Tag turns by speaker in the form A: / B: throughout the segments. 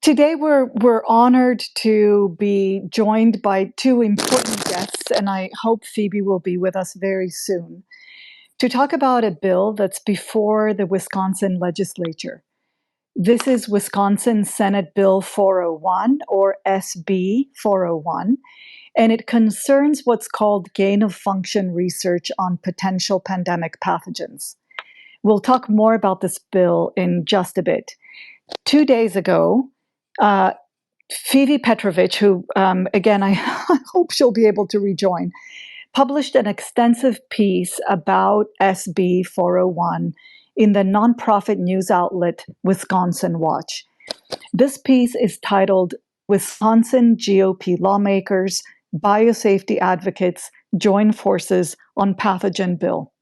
A: Today, we're honored to be joined by two important guests, and I hope Phoebe will be with us very soon to talk about a bill that's before the Wisconsin legislature. This is Wisconsin Senate Bill 401, or SB 401, and it concerns what's called gain of function research on potential pandemic pathogens. We'll talk more about this bill in just a bit. 2 days ago, Phoebe Petrovic, who, again, I hope she'll be able to rejoin, published an extensive piece about SB 401 in the nonprofit news outlet Wisconsin Watch. This piece is titled Wisconsin GOP Lawmakers, Biosafety Advocates Join Forces on Pathogen Bill.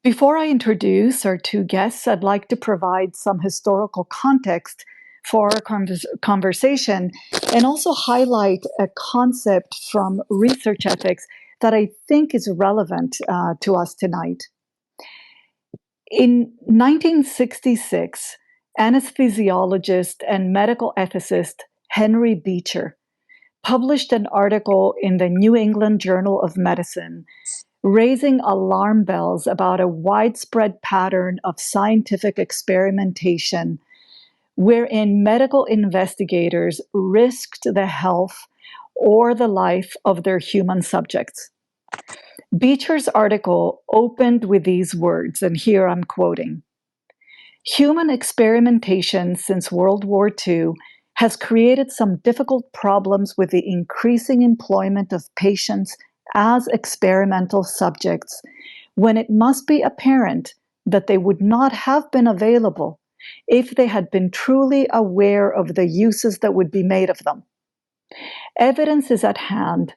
A: Before I introduce our two guests, I'd like to provide some historical context for our conversation and also highlight a concept from research ethics that I think is relevant to us tonight. In 1966, anesthesiologist and medical ethicist Henry Beecher published an article in the New England Journal of Medicine raising alarm bells about a widespread pattern of scientific experimentation wherein medical investigators risked the health or the life of their human subjects. Beecher's article opened with these words, and here I'm quoting: "Human experimentation since World War II has created some difficult problems with the increasing employment of patients as experimental subjects when it must be apparent that they would not have been available if they had been truly aware of the uses that would be made of them. Evidence is at hand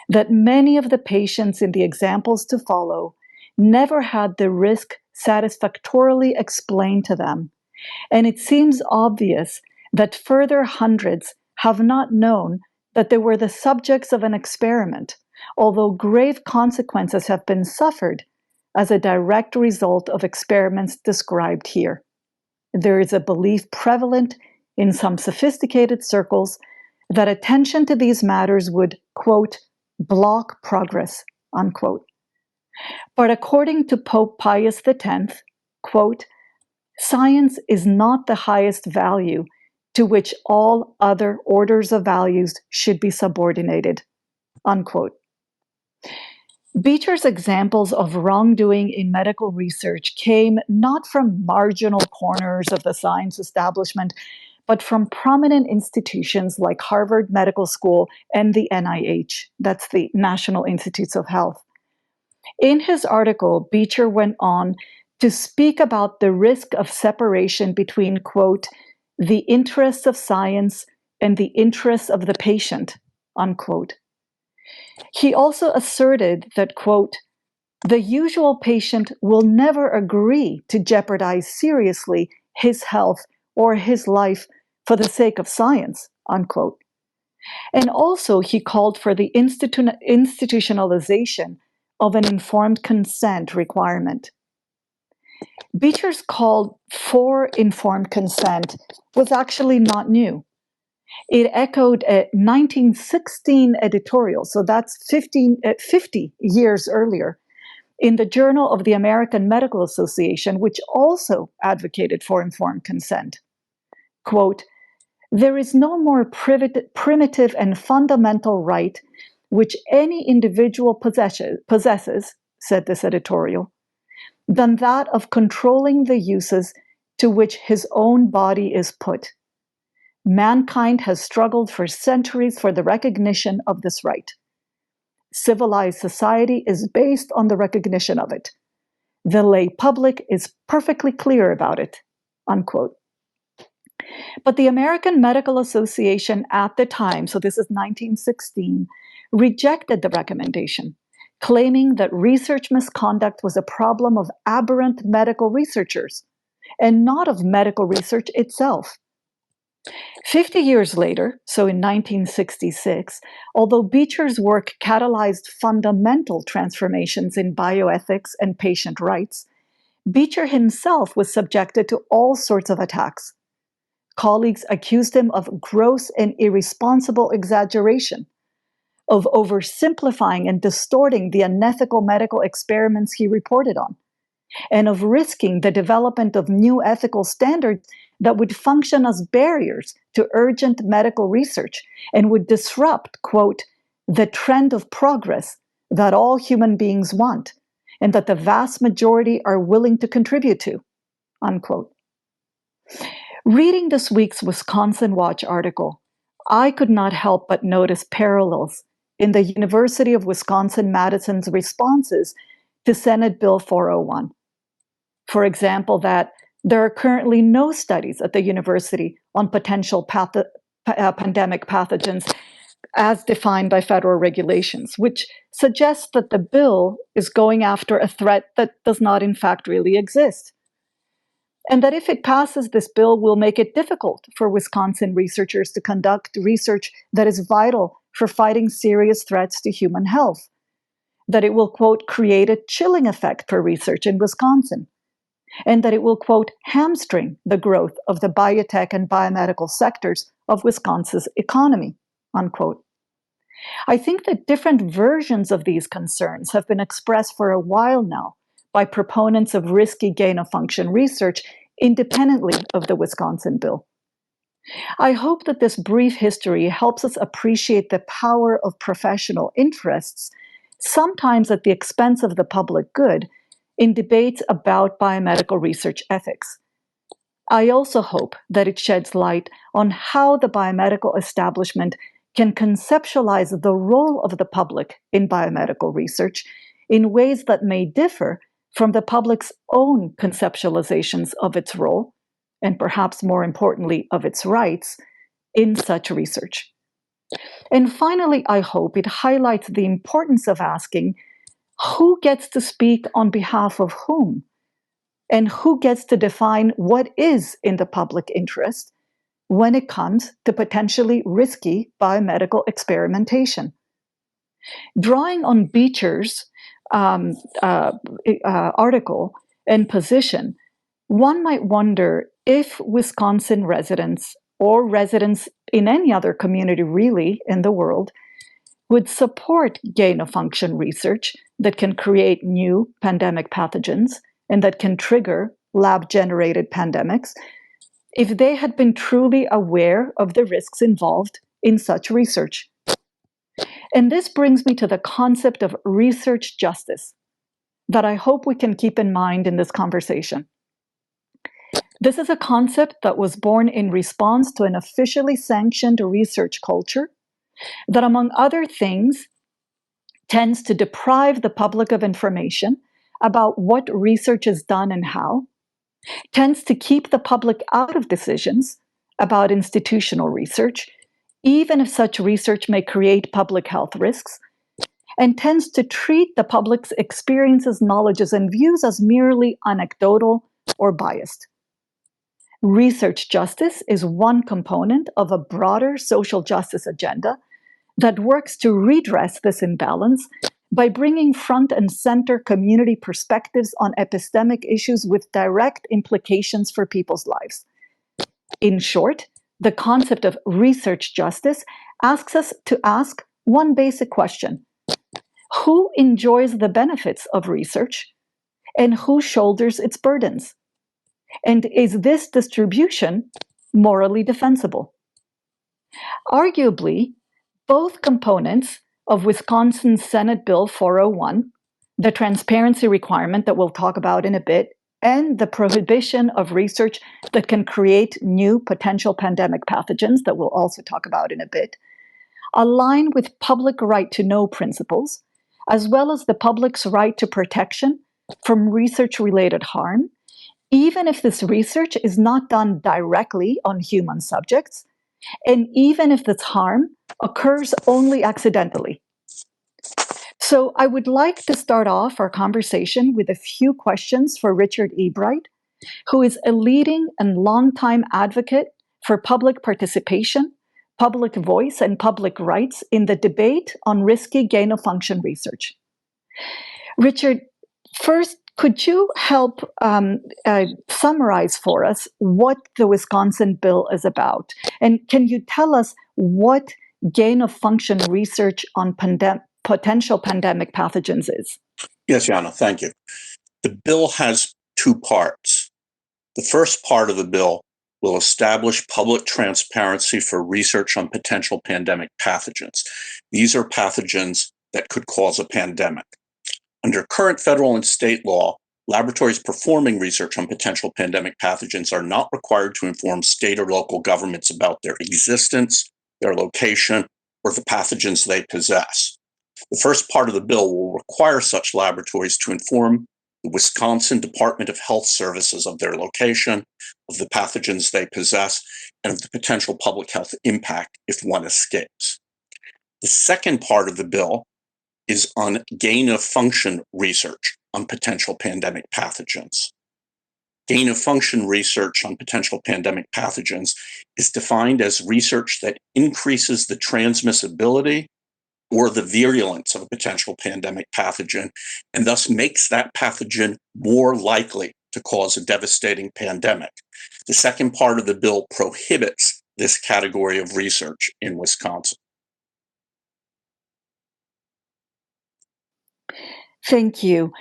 A: that many of the patients in the examples to follow never had the risk satisfactorily explained to them, and it seems obvious that further hundreds have not known that they were the subjects of an experiment, although grave consequences have been suffered as a direct result of experiments described here. There is a belief prevalent in some sophisticated circles that attention to these matters would, quote, block progress, unquote. But according to Pope Pius X, quote, science is not the highest value to which all other orders of values should be subordinated, unquote. Beecher's examples of wrongdoing in medical research came not from marginal corners of the science establishment, but from prominent institutions like Harvard Medical School and the NIH, that's the National Institutes of Health. In his article, Beecher went on to speak about the risk of separation between, quote, the interests of science and the interests of the patient, unquote. He also asserted that, quote, the usual patient will never agree to jeopardize seriously his health or his life for the sake of science, unquote. And also he called for the institutionalization of an informed consent requirement. Beecher's call for informed consent was actually not new. It echoed a 1916 editorial, so that's 50 years earlier, in the Journal of the American Medical Association, which also advocated for informed consent. Quote, there is no more primitive and fundamental right which any individual possesses, said this editorial, than that of controlling the uses to which his own body is put. Mankind has struggled for centuries for the recognition of this right. Civilized society is based on the recognition of it. The lay public is perfectly clear about it, unquote. But the American Medical Association at the time, so this is 1916, rejected the recommendation, claiming that research misconduct was a problem of aberrant medical researchers and not of medical research itself. 50 years later, so in 1966, although Beecher's work catalyzed fundamental transformations in bioethics and patient rights, Beecher himself was subjected to all sorts of attacks. colleagues accused him of gross and irresponsible exaggeration, of oversimplifying and distorting the unethical medical experiments he reported on, and of risking the development of new ethical standards that would function as barriers to urgent medical research and would disrupt, quote, the trend of progress that all human beings want and that the vast majority are willing to contribute to, unquote. Reading this week's Wisconsin Watch article, I could not help but notice parallels in the University of Wisconsin-Madison's responses to Senate Bill 401. For example, that there are currently no studies at the university on potential pandemic pathogens as defined by federal regulations, which suggests that the bill is going after a threat that does not in fact really exist. And that if it passes, this bill will make it difficult for Wisconsin researchers to conduct research that is vital for fighting serious threats to human health. That it will, quote, create a chilling effect for research in Wisconsin. And that it will, quote, hamstring the growth of the biotech and biomedical sectors of Wisconsin's economy, unquote. I think that different versions of these concerns have been expressed for a while now by proponents of risky gain-of-function research independently of the Wisconsin bill. I hope that this brief history helps us appreciate the power of professional interests, sometimes at the expense of the public good, in debates about biomedical research ethics. I also hope that it sheds light on how the biomedical establishment can conceptualize the role of the public in biomedical research in ways that may differ from the public's own conceptualizations of its role, and perhaps more importantly, of its rights, in such research. And finally, I hope it highlights the importance of asking who gets to speak on behalf of whom, and who gets to define what is in the public interest when it comes to potentially risky biomedical experimentation. Drawing on Beecher's article and position, one might wonder if Wisconsin residents or residents in any other community really in the world would support gain-of-function research that can create new pandemic pathogens and that can trigger lab-generated pandemics if they had been truly aware of the risks involved in such research. And this brings me to the concept of research justice that I hope we can keep in mind in this conversation. This is a concept that was born in response to an officially sanctioned research culture that, among other things, tends to deprive the public of information about what research is done and how, tends to keep the public out of decisions about institutional research, even if such research may create public health risks, and tends to treat the public's experiences, knowledges, and views as merely anecdotal or biased. Research justice is one component of a broader social justice agenda that works to redress this imbalance by bringing front and center community perspectives on epistemic issues with direct implications for people's lives. In short, the concept of research justice asks us to ask one basic question: who enjoys the benefits of research and who shoulders its burdens? And is this distribution morally defensible? Arguably, both components of Wisconsin's Senate Bill 401, the transparency requirement that we'll talk about in a bit, and the prohibition of research that can create new potential pandemic pathogens that we'll also talk about in a bit, align with public right to know principles, as well as the public's right to protection from research-related harm, even if this research is not done directly on human subjects, and even if this harm occurs only accidentally. So I would like to start off our conversation with a few questions for Richard Ebright, who is a leading and longtime advocate for public participation, public voice, and public rights in the debate on risky gain-of-function research. Richard, first, Could you help summarize for us what the Wisconsin bill is about? And can you tell us what gain-of-function research on potential pandemic pathogens is?
B: Yes, Yanna, thank you. The bill has two parts. The first part of the bill will establish public transparency for research on potential pandemic pathogens. These are pathogens that could cause a pandemic. Under current federal and state law, laboratories performing research on potential pandemic pathogens are not required to inform state or local governments about their existence, their location, or the pathogens they possess. The first part of the bill will require such laboratories to inform the Wisconsin Department of Health Services of their location, of the pathogens they possess, and of the potential public health impact if one escapes. The second part of the bill is on gain-of-function research on potential pandemic pathogens. Gain-of-function research on potential pandemic pathogens is defined as research that increases the transmissibility or the virulence of a potential pandemic pathogen, and thus makes that pathogen more likely to cause a devastating pandemic. The second part of the bill prohibits this category of research in Wisconsin.
A: Thank you.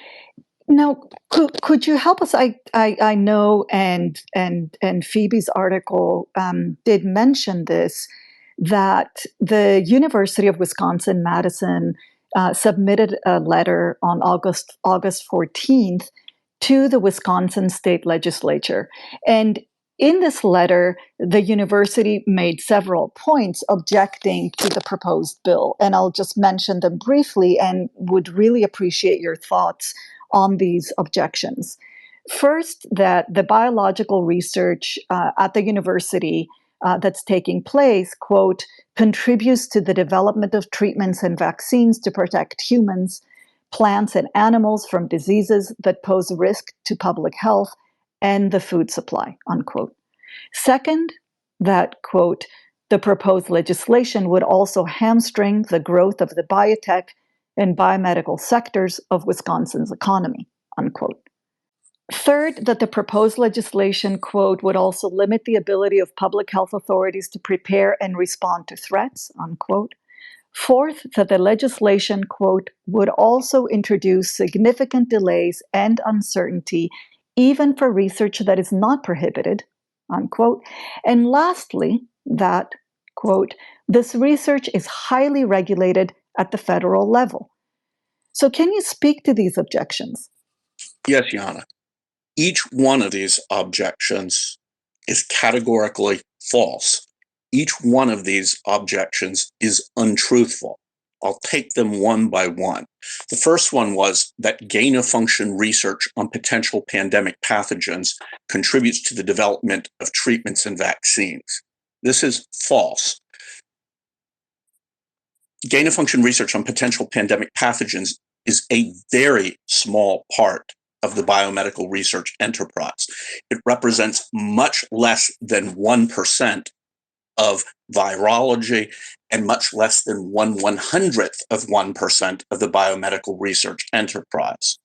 A: Now, could you help us? I know, and Phoebe's article did mention this, that the University of Wisconsin-Madison submitted a letter on August 14th to the Wisconsin State Legislature, and in this letter, the university made several points objecting to the proposed bill, and I'll just mention them briefly and would really appreciate your thoughts on these objections. First, that the biological research at the university that's taking place, quote, contributes to the development of treatments and vaccines to protect humans, plants, and animals from diseases that pose risk to public health and the food supply, unquote. Second, that, quote, the proposed legislation would also hamstring the growth of the biotech and biomedical sectors of Wisconsin's economy, unquote. Third, that the proposed legislation, quote, would also limit the ability of public health authorities to prepare and respond to threats, unquote. Fourth, that the legislation, quote, would also introduce significant delays and uncertainty, even for research that is not prohibited, unquote. And lastly, that, quote, this research is highly regulated at the federal level. So can you speak to these objections?
B: Yes, Yanna. Each one of these objections is categorically false. Each one of these objections is untruthful. I'll take them one by one. The first one was that gain-of-function research on potential pandemic pathogens contributes to the development of treatments and vaccines. This is false. Gain-of-function research on potential pandemic pathogens is a very small part of the biomedical research enterprise. It represents much less than 1% of virology and much less than 1/100th of 1% of the biomedical research enterprise.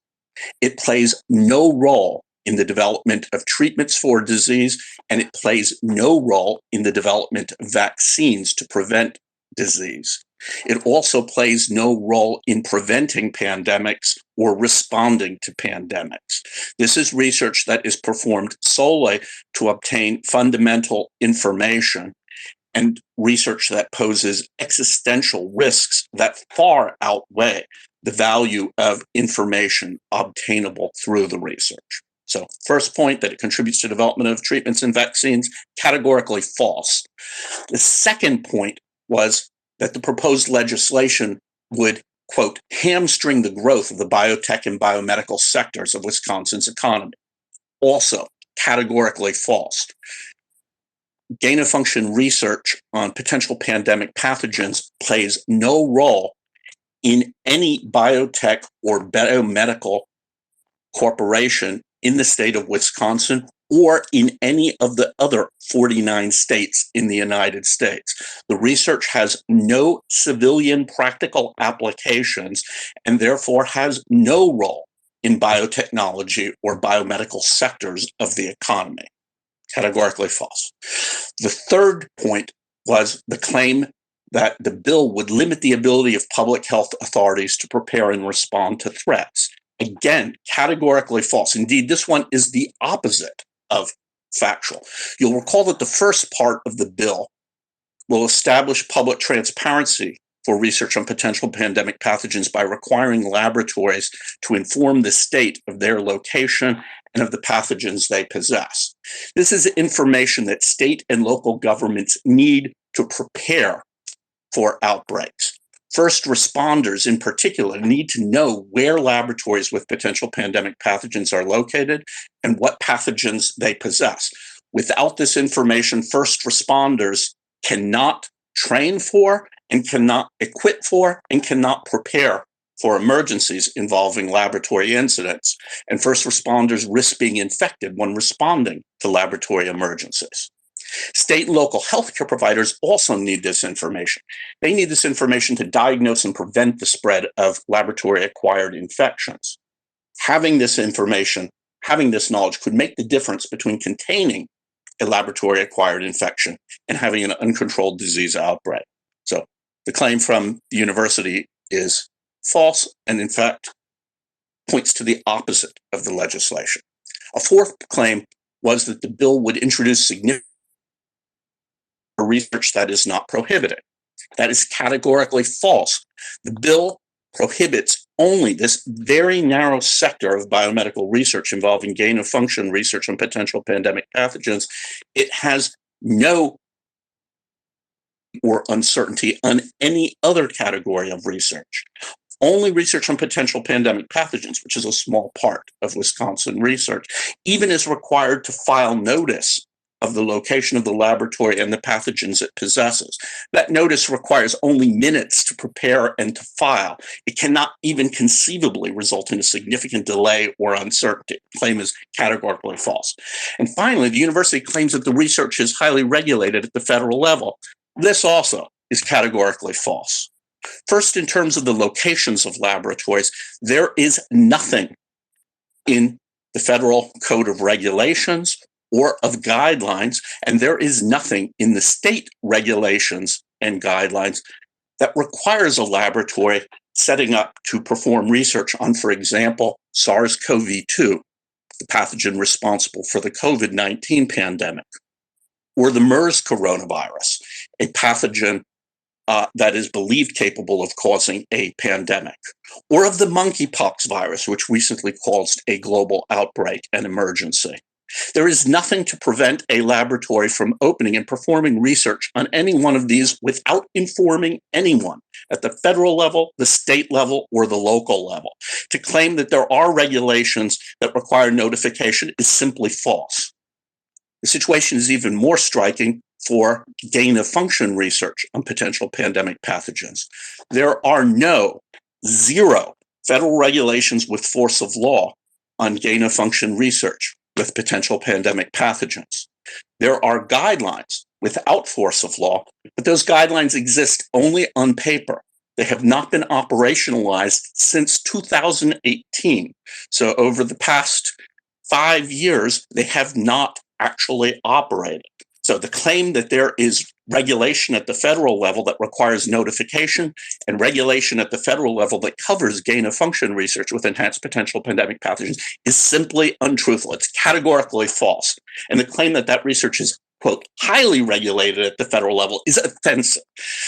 B: It plays no role in the development of treatments for disease, and it plays no role in the development of vaccines to prevent disease. It also plays no role in preventing pandemics or responding to pandemics. This is research that is performed solely to obtain fundamental information, and research that poses existential risks that far outweigh the value of information obtainable through the research. So, first point, that it contributes to development of treatments and vaccines, categorically false. The second point was that the proposed legislation would, quote, hamstring the growth of the biotech and biomedical sectors of Wisconsin's economy. Also, categorically false. Gain-of-function research on potential pandemic pathogens plays no role in any biotech or biomedical corporation in the state of Wisconsin or in any of the other 49 states in the United States. The research has no civilian practical applications and therefore has no role in biotechnology or biomedical sectors of the economy. Categorically false. The third point was the claim that the bill would limit the ability of public health authorities to prepare and respond to threats. Again, categorically false. Indeed, this one is the opposite of factual. You'll recall that the first part of the bill will establish public transparency for research on potential pandemic pathogens by requiring laboratories to inform the state of their location and of the pathogens they possess. This is information that state and local governments need to prepare for outbreaks. First responders, in particular, need to know where laboratories with potential pandemic pathogens are located and what pathogens they possess. Without this information, first responders cannot train for and cannot equip for and cannot prepare for emergencies involving laboratory incidents. And first responders risk being infected when responding to laboratory emergencies. State and local healthcare providers also need this information. They need this information to diagnose and prevent the spread of laboratory-acquired infections. Having this information, having this knowledge could make the difference between containing a laboratory-acquired infection and having an uncontrolled disease outbreak. So the claim from the university is false and, in fact, points to the opposite of the legislation. A fourth claim was that the bill would introduce significant research that is not prohibited. That is categorically false. The bill prohibits only this very narrow sector of biomedical research involving gain-of-function research on potential pandemic pathogens. It has no or uncertainty on any other category of research. Only research on potential pandemic pathogens, which is a small part of Wisconsin research, even is required to file notice of the location of the laboratory and the pathogens it possesses. That notice requires only minutes to prepare and to file. It cannot even conceivably result in a significant delay or uncertainty. The claim is categorically false. And finally, the university claims that the research is highly regulated at the federal level. This also is categorically false. First, in terms of the locations of laboratories, there is nothing in the Federal Code of Regulations or of guidelines, and there is nothing in the state regulations and guidelines that requires a laboratory setting up to perform research on, for example, SARS-CoV-2, the pathogen responsible for the COVID-19 pandemic, or the MERS coronavirus, a pathogen that is believed capable of causing a pandemic, or of the monkeypox virus, which recently caused a global outbreak and emergency. There is nothing to prevent a laboratory from opening and performing research on any one of these without informing anyone at the federal level, the state level, or the local level. To claim that there are regulations that require notification is simply false. The situation is even more striking for gain-of-function research on potential pandemic pathogens. There are zero federal regulations with force of law on gain-of-function research with potential pandemic pathogens. There are guidelines without force of law, but those guidelines exist only on paper. They have not been operationalized since 2018. So over the past 5 years, they have not actually operated. So the claim that there is regulation at the federal level that requires notification and regulation at the federal level that covers gain-of-function research with enhanced potential pandemic pathogens is simply untruthful. It's categorically false. And the claim that that research is, quote, highly regulated at the federal level is offensive.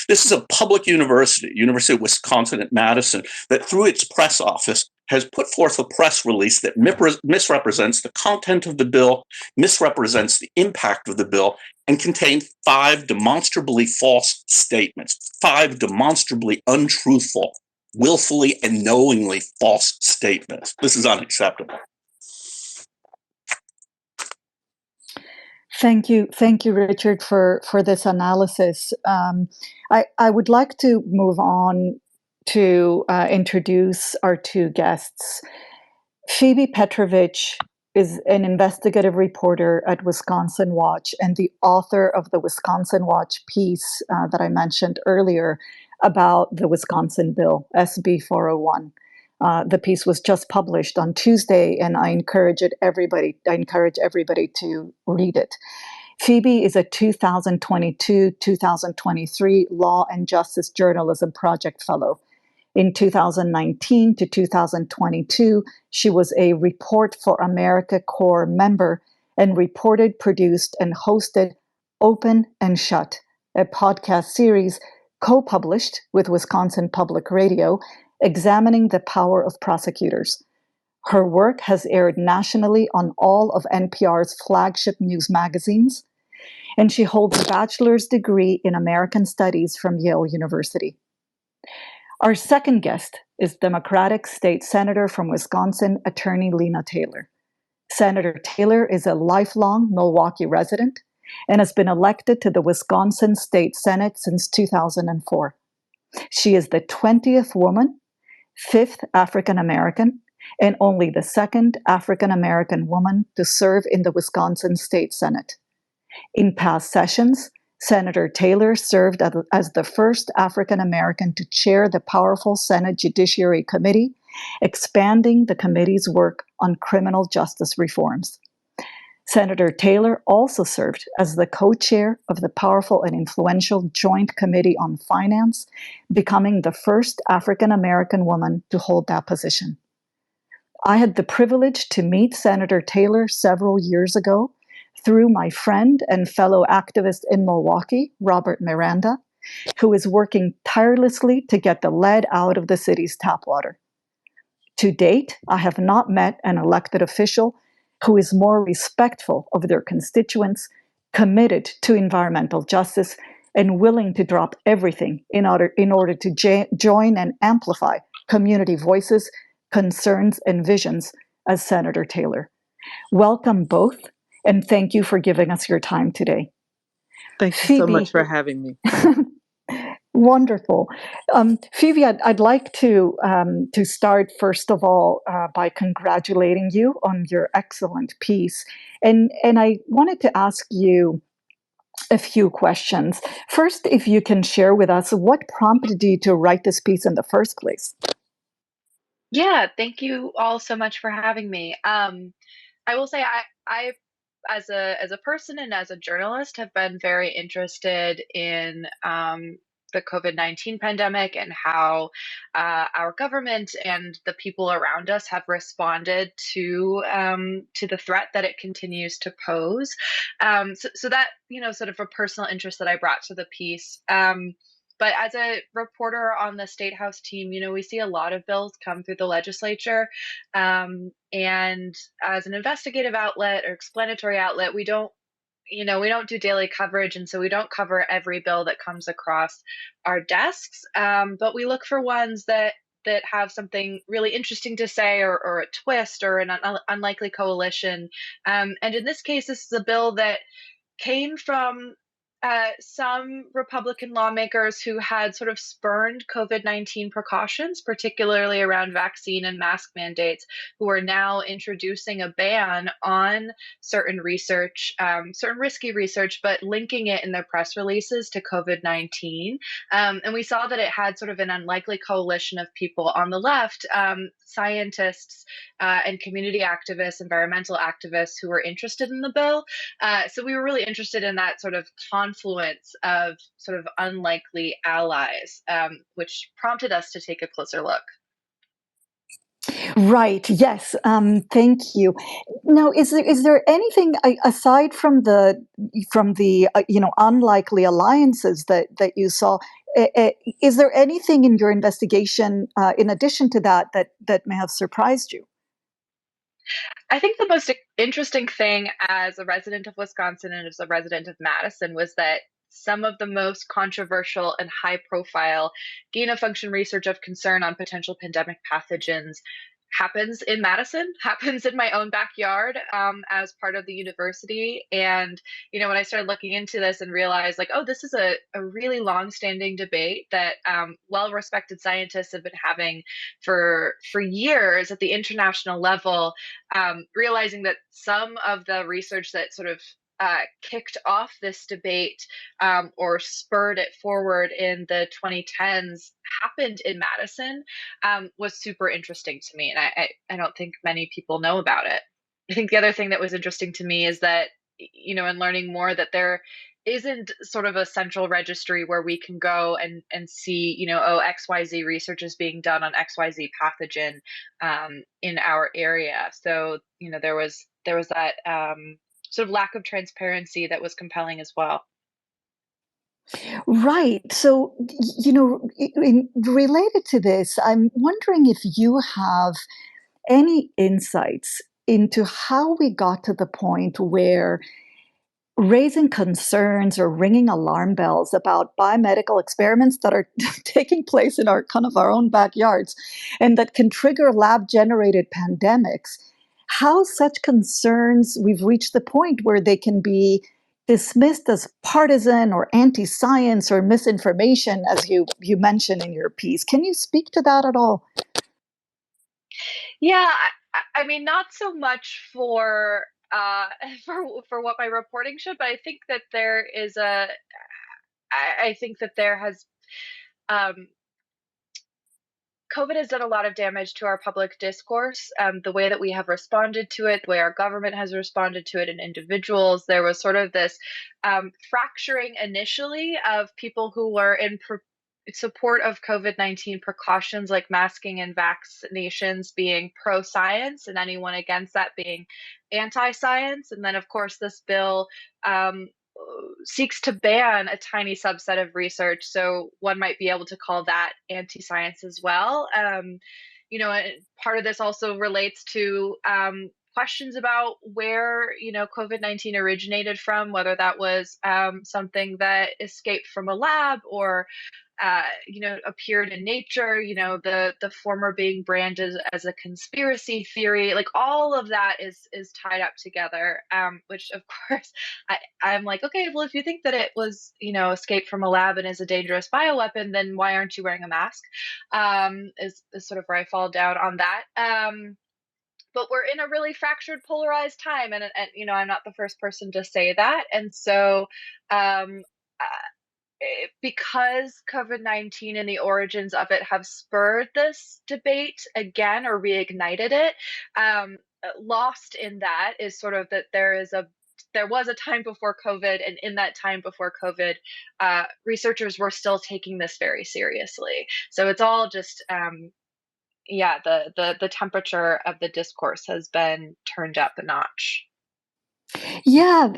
B: This is a public university, University of Wisconsin at Madison, that through its press office has put forth a press release that misrepresents the content of the bill, misrepresents the impact of the bill, and contained 5 demonstrably false statements, 5 demonstrably untruthful, willfully and knowingly false statements. This is unacceptable.
A: Thank you, Richard, for this analysis. I would like to move on to introduce our 2 guests. Phoebe Petrovic is an investigative reporter at Wisconsin Watch and the author of the Wisconsin Watch piece that I mentioned earlier about the Wisconsin bill, SB 401. The piece was just published on Tuesday, and I encourage everybody to read it. Phoebe is a 2022-2023 Law and Justice Journalism Project Fellow. In 2019 to 2022, she was a Report for America Corps member and reported, produced, and hosted Open and Shut, a podcast series co-published with Wisconsin Public Radio, examining the power of prosecutors. Her work has aired nationally on all of NPR's flagship news magazines, and she holds a bachelor's degree in American Studies from Yale University. Our second guest is Democratic State Senator from Wisconsin, Attorney Lena Taylor. Senator Taylor is a lifelong Milwaukee resident and has been elected to the Wisconsin State Senate since 2004. She is the 20th woman, 5th African American, and only the 2nd African American woman to serve in the Wisconsin State Senate. In past sessions, Senator Taylor served as the first African American to chair the powerful Senate Judiciary Committee, expanding the committee's work on criminal justice reforms. Senator Taylor also served as the co-chair of the powerful and influential Joint Committee on Finance, becoming the first African American woman to hold that position. I had the privilege to meet Senator Taylor several years ago through my friend and fellow activist in Milwaukee, Robert Miranda, who is working tirelessly to get the lead out of the city's tap water. To date, I have not met an elected official who is more respectful of their constituents, committed to environmental justice, and willing to drop everything in order to join and amplify community voices, concerns, and visions as Senator Taylor. Welcome both, and thank you for giving us your time today.
C: Thank you so much for having me.
A: Wonderful. Phoebe, I'd like to start, first of all, by congratulating you on your excellent piece. And I wanted to ask you a few questions. First, if you can share with us what prompted you to write this piece in the first place.
D: Yeah, thank you all so much for having me. I will say I as a person and as a journalist have been very interested in the COVID-19 pandemic and how our government and the people around us have responded to the threat that it continues to pose. So that, sort of a personal interest that I brought to the piece. But as a reporter on the State House team, we see a lot of bills come through the legislature. And as an investigative outlet or explanatory outlet, we don't do daily coverage. And so we don't cover every bill that comes across our desks. But we look for ones that have something really interesting to say, or a twist, or an unlikely coalition. And in this case, this is a bill that came from some Republican lawmakers who had sort of spurned COVID-19 precautions, particularly around vaccine and mask mandates, who are now introducing a ban on certain research, certain risky research, but linking it in their press releases to COVID-19. And we saw that it had sort of an unlikely coalition of people on the left, scientists and community activists, environmental activists who were interested in the bill. So we were really interested in that sort of confluence of sort of unlikely allies, which prompted us to take a closer look.
A: Right. Yes. Thank you. Now, is there anything aside from the unlikely alliances that you saw? Is there anything in your investigation, in addition to that may have surprised you?
D: I think the most interesting thing as a resident of Wisconsin and as a resident of Madison was that some of the most controversial and high profile gain of function research of concern on potential pandemic pathogens happens in Madison, happens in my own backyard, as part of the university. And, when I started looking into this and realized this is a really long-standing debate that well-respected scientists have been having for years at the international level, realizing that some of the research that sort of kicked off this debate or spurred it forward in the 2010s happened in Madison was super interesting to me. And I don't think many people know about it. I think the other thing that was interesting to me is that, in learning more, that there isn't sort of a central registry where we can go and see, XYZ research is being done on XYZ pathogen in our area. So, there was that sort of lack of transparency that was compelling as well.
A: Right. So, related to this, I'm wondering if you have any insights into how we got to the point where raising concerns or ringing alarm bells about biomedical experiments that are taking place in our own backyards and that can trigger lab generated pandemics, how such concerns, we've reached the point where they can be dismissed as partisan or anti-science or misinformation, as you mentioned in your piece. Can you speak to that at all?
D: Yeah, I mean, not so much for what my reporting should, but I think that there is I think that there has COVID has done a lot of damage to our public discourse. The way that we have responded to it, the way our government has responded to it, and individuals, there was sort of this fracturing initially of people who were in support of COVID-19 precautions like masking and vaccinations being pro-science, and anyone against that being anti-science. And then, of course, this bill seeks to ban a tiny subset of research, so one might be able to call that anti-science as well. Part of this also relates to questions about where COVID-19 originated from, whether that was something that escaped from a lab or appeared in nature, the former being branded as a conspiracy theory. Like, all of that is tied up together, which of course I'm like, okay, well, if you think that it was, escaped from a lab and is a dangerous bioweapon, then why aren't you wearing a mask? Is sort of where I fall down on that. But we're in a really fractured, polarized time, and I'm not the first person to say that. And so because COVID-19 and the origins of it have spurred this debate again or reignited it, lost in that is sort of that there was a time before COVID, and in that time before COVID, researchers were still taking this very seriously. So it's all just, the temperature of the discourse has been turned up a notch.
A: Yeah,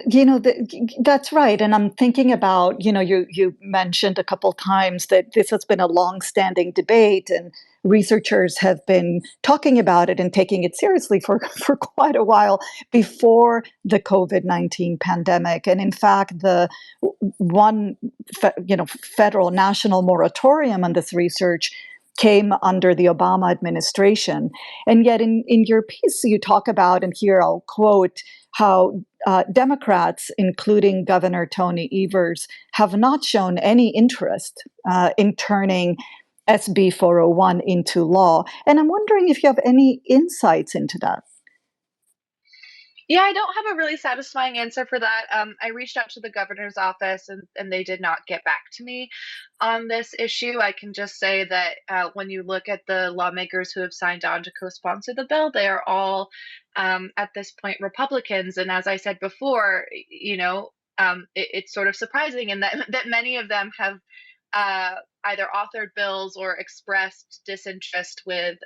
A: that's right. And I'm thinking about, you mentioned a couple times that this has been a long-standing debate, and researchers have been talking about it and taking it seriously for quite a while before the COVID-19 pandemic. And in fact, the one, federal national moratorium on this research came under the Obama administration. And yet in your piece, you talk about, and here I'll quote, how Democrats, including Governor Tony Evers, have not shown any interest in turning SB 401 into law. And I'm wondering if you have any insights into that.
D: Yeah, I don't have a really satisfying answer for that. I reached out to the governor's office, and they did not get back to me on this issue. I can just say that when you look at the lawmakers who have signed on to co-sponsor the bill, they are all at this point Republicans. And as I said before, it's sort of surprising in that many of them have either authored bills or expressed disinterest with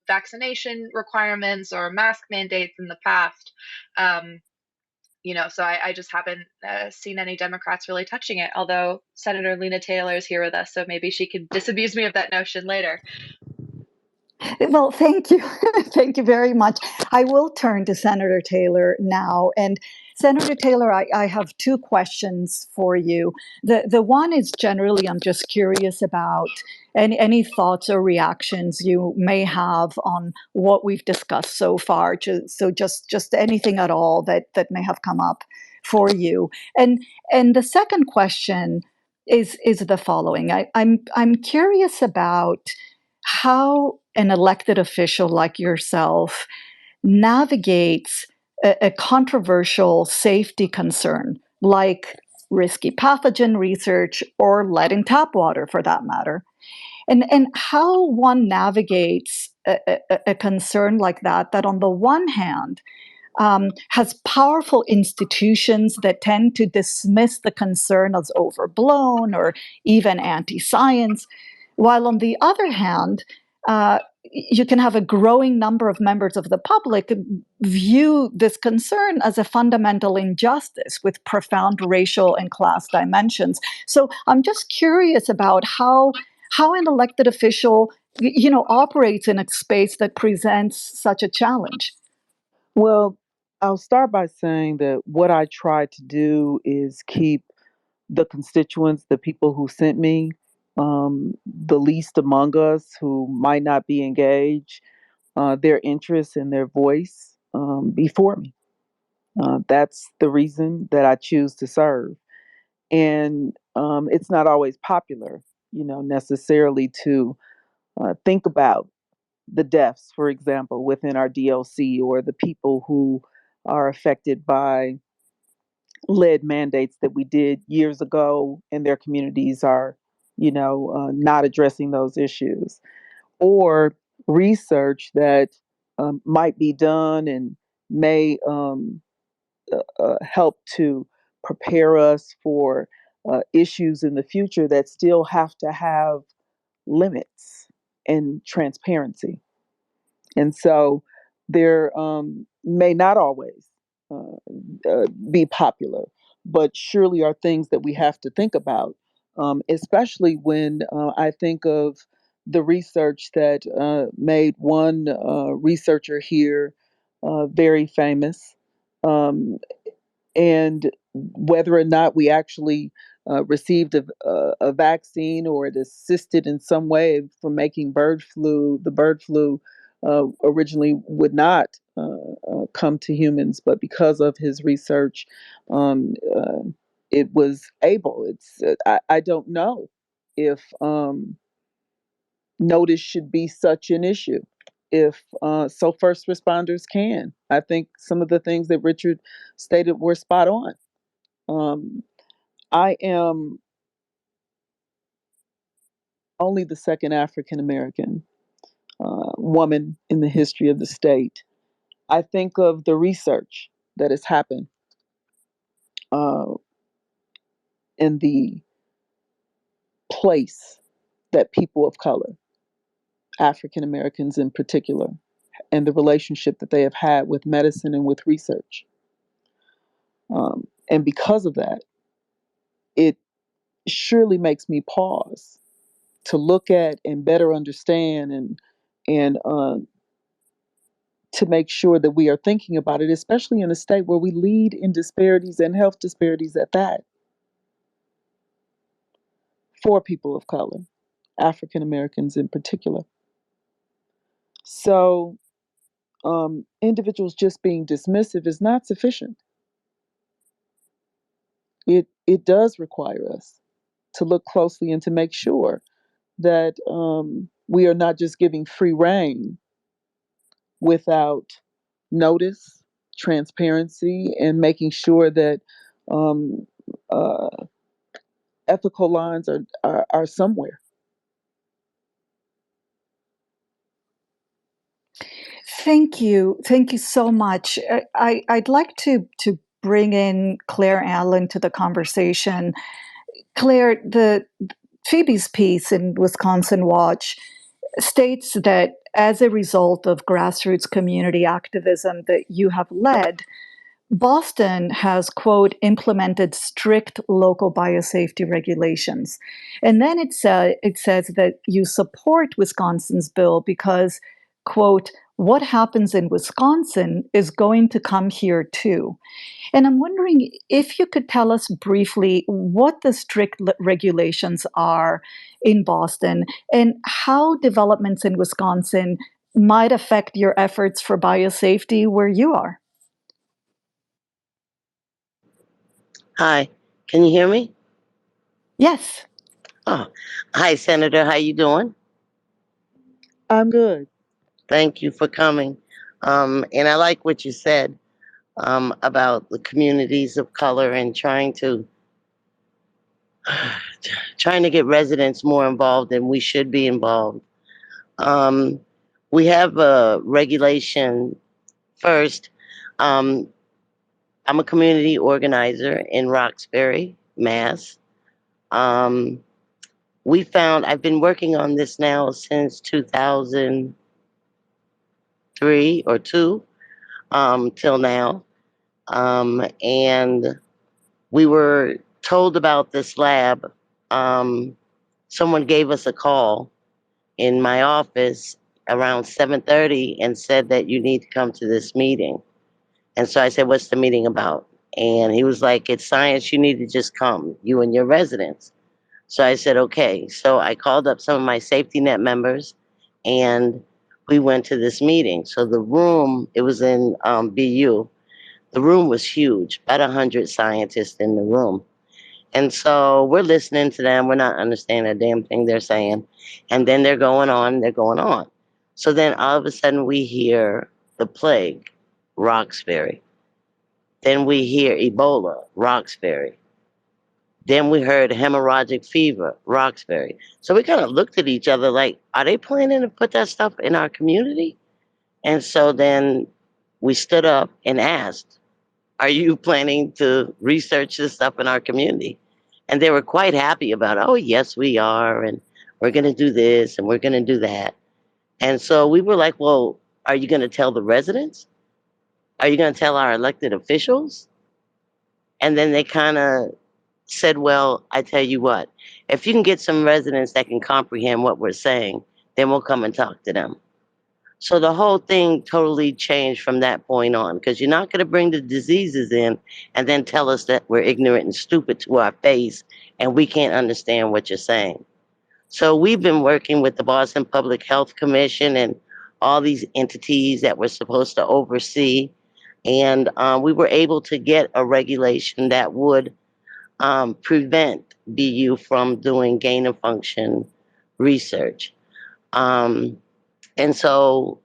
D: vaccination requirements or mask mandates in the past. So I just haven't seen any Democrats really touching it, although Senator Lena Taylor is here with us, so maybe she could disabuse me of that notion later.
A: Well, thank you. Thank you very much. I will turn to Senator Taylor now. And Senator Taylor, I have two questions for you. The one is generally, I'm just curious about any thoughts or reactions you may have on what we've discussed so far. So just anything at all that may have come up for you. And the second question is the following. I'm curious about how an elected official like yourself navigates a controversial safety concern, like risky pathogen research or lead in tap water for that matter. And how one navigates a concern like that on the one hand has powerful institutions that tend to dismiss the concern as overblown or even anti-science, while on the other hand, you can have a growing number of members of the public view this concern as a fundamental injustice with profound racial and class dimensions. So I'm just curious about how an elected official, operates in a space that presents such a challenge.
C: Well, I'll start by saying that what I try to do is keep the constituents, the people who sent me, the least among us who might not be engaged, their interests and their voice before me. That's the reason that I choose to serve. And it's not always popular, necessarily to think about the deaths, for example, within our DLC or the people who are affected by lead mandates that we did years ago and their communities are, not addressing those issues, or research that might be done and may help to prepare us for issues in the future that still have to have limits and transparency. And so there may not always be popular, but surely are things that we have to think about, especially when I think of the research that made one researcher here very famous. Um, and whether or not we actually received a vaccine or it assisted in some way from making the bird flu originally would not come to humans, but because of his research, it was able. I don't know if notice should be such an issue. If so, first responders can. I think some of the things that Richard stated were spot on. I am only the second African American woman in the history of the state. I think of the research that has happened uh, in the place that people of color, African Americans in particular, and the relationship that they have had with medicine and with research. And because of that, it surely makes me pause to look at and better understand and to make sure that we are thinking about it, especially in a state where we lead in disparities and health disparities at that, for people of color, African Americans in particular. So individuals just being dismissive is not sufficient. It does require us to look closely and to make sure that we are not just giving free rein without notice, transparency, and making sure that um, uh, ethical lines are somewhere.
A: Thank you so much. I'd like to bring in Klare Allen to the conversation. Klare, the Phoebe's piece in Wisconsin Watch states that as a result of grassroots community activism that you have led, Boston has, quote, implemented strict local biosafety regulations. And then it says that you support Wisconsin's bill because, quote, what happens in Wisconsin is going to come here too. And I'm wondering if you could tell us briefly what the strict regulations are in Boston and how developments in Wisconsin might affect your efforts for biosafety where you are.
E: Hi, can you hear me?
A: Yes.
E: Oh, hi, Senator. How you doing?
C: I'm good.
E: Thank you for coming. And I like what you said. about the communities of color and trying to get residents more involved, and we should be involved. Um, we have a regulation first. Um, I'm a community organizer in Roxbury, Mass. Um, I've been working on this now since 2003 or 2, till now. And we were told about this lab. Someone gave us a call in my office around 7:30 and said that you need to come to this meeting. And so I said, "What's the meeting about?" And he was like, "It's science. You need to just come, you and your residents." So I said, "Okay." So I called up some of my safety net members and we went to this meeting. So the room, it was in BU. The room was huge, about 100 scientists in the room. And so we're listening to them. We're not understanding a damn thing they're saying. And then they're going on, they're going on. So then all of a sudden we hear the plague, Roxbury. Then we hear Ebola, Roxbury. Then we heard hemorrhagic fever, Roxbury. So we kind of looked at each other like, are they planning to put that stuff in our community? And so then we stood up and asked, are you planning to research this stuff in our community? And they were quite happy about it. Oh, yes, we are. And we're going to do this and we're going to do that. And so we were like, well, are you going to tell the residents? Are you going to tell our elected officials? And then they kind of said, well, I tell you what, if you can get some residents that can comprehend what we're saying, then we'll come and talk to them. So the whole thing totally changed from that point on, because you're not going to bring the diseases in and then tell us that we're ignorant and stupid to our face and we can't understand what you're saying. So we've been working with the Boston Public Health Commission and all these entities that we're supposed to oversee. And we were able to get a regulation that would prevent BU from doing gain of function research. And so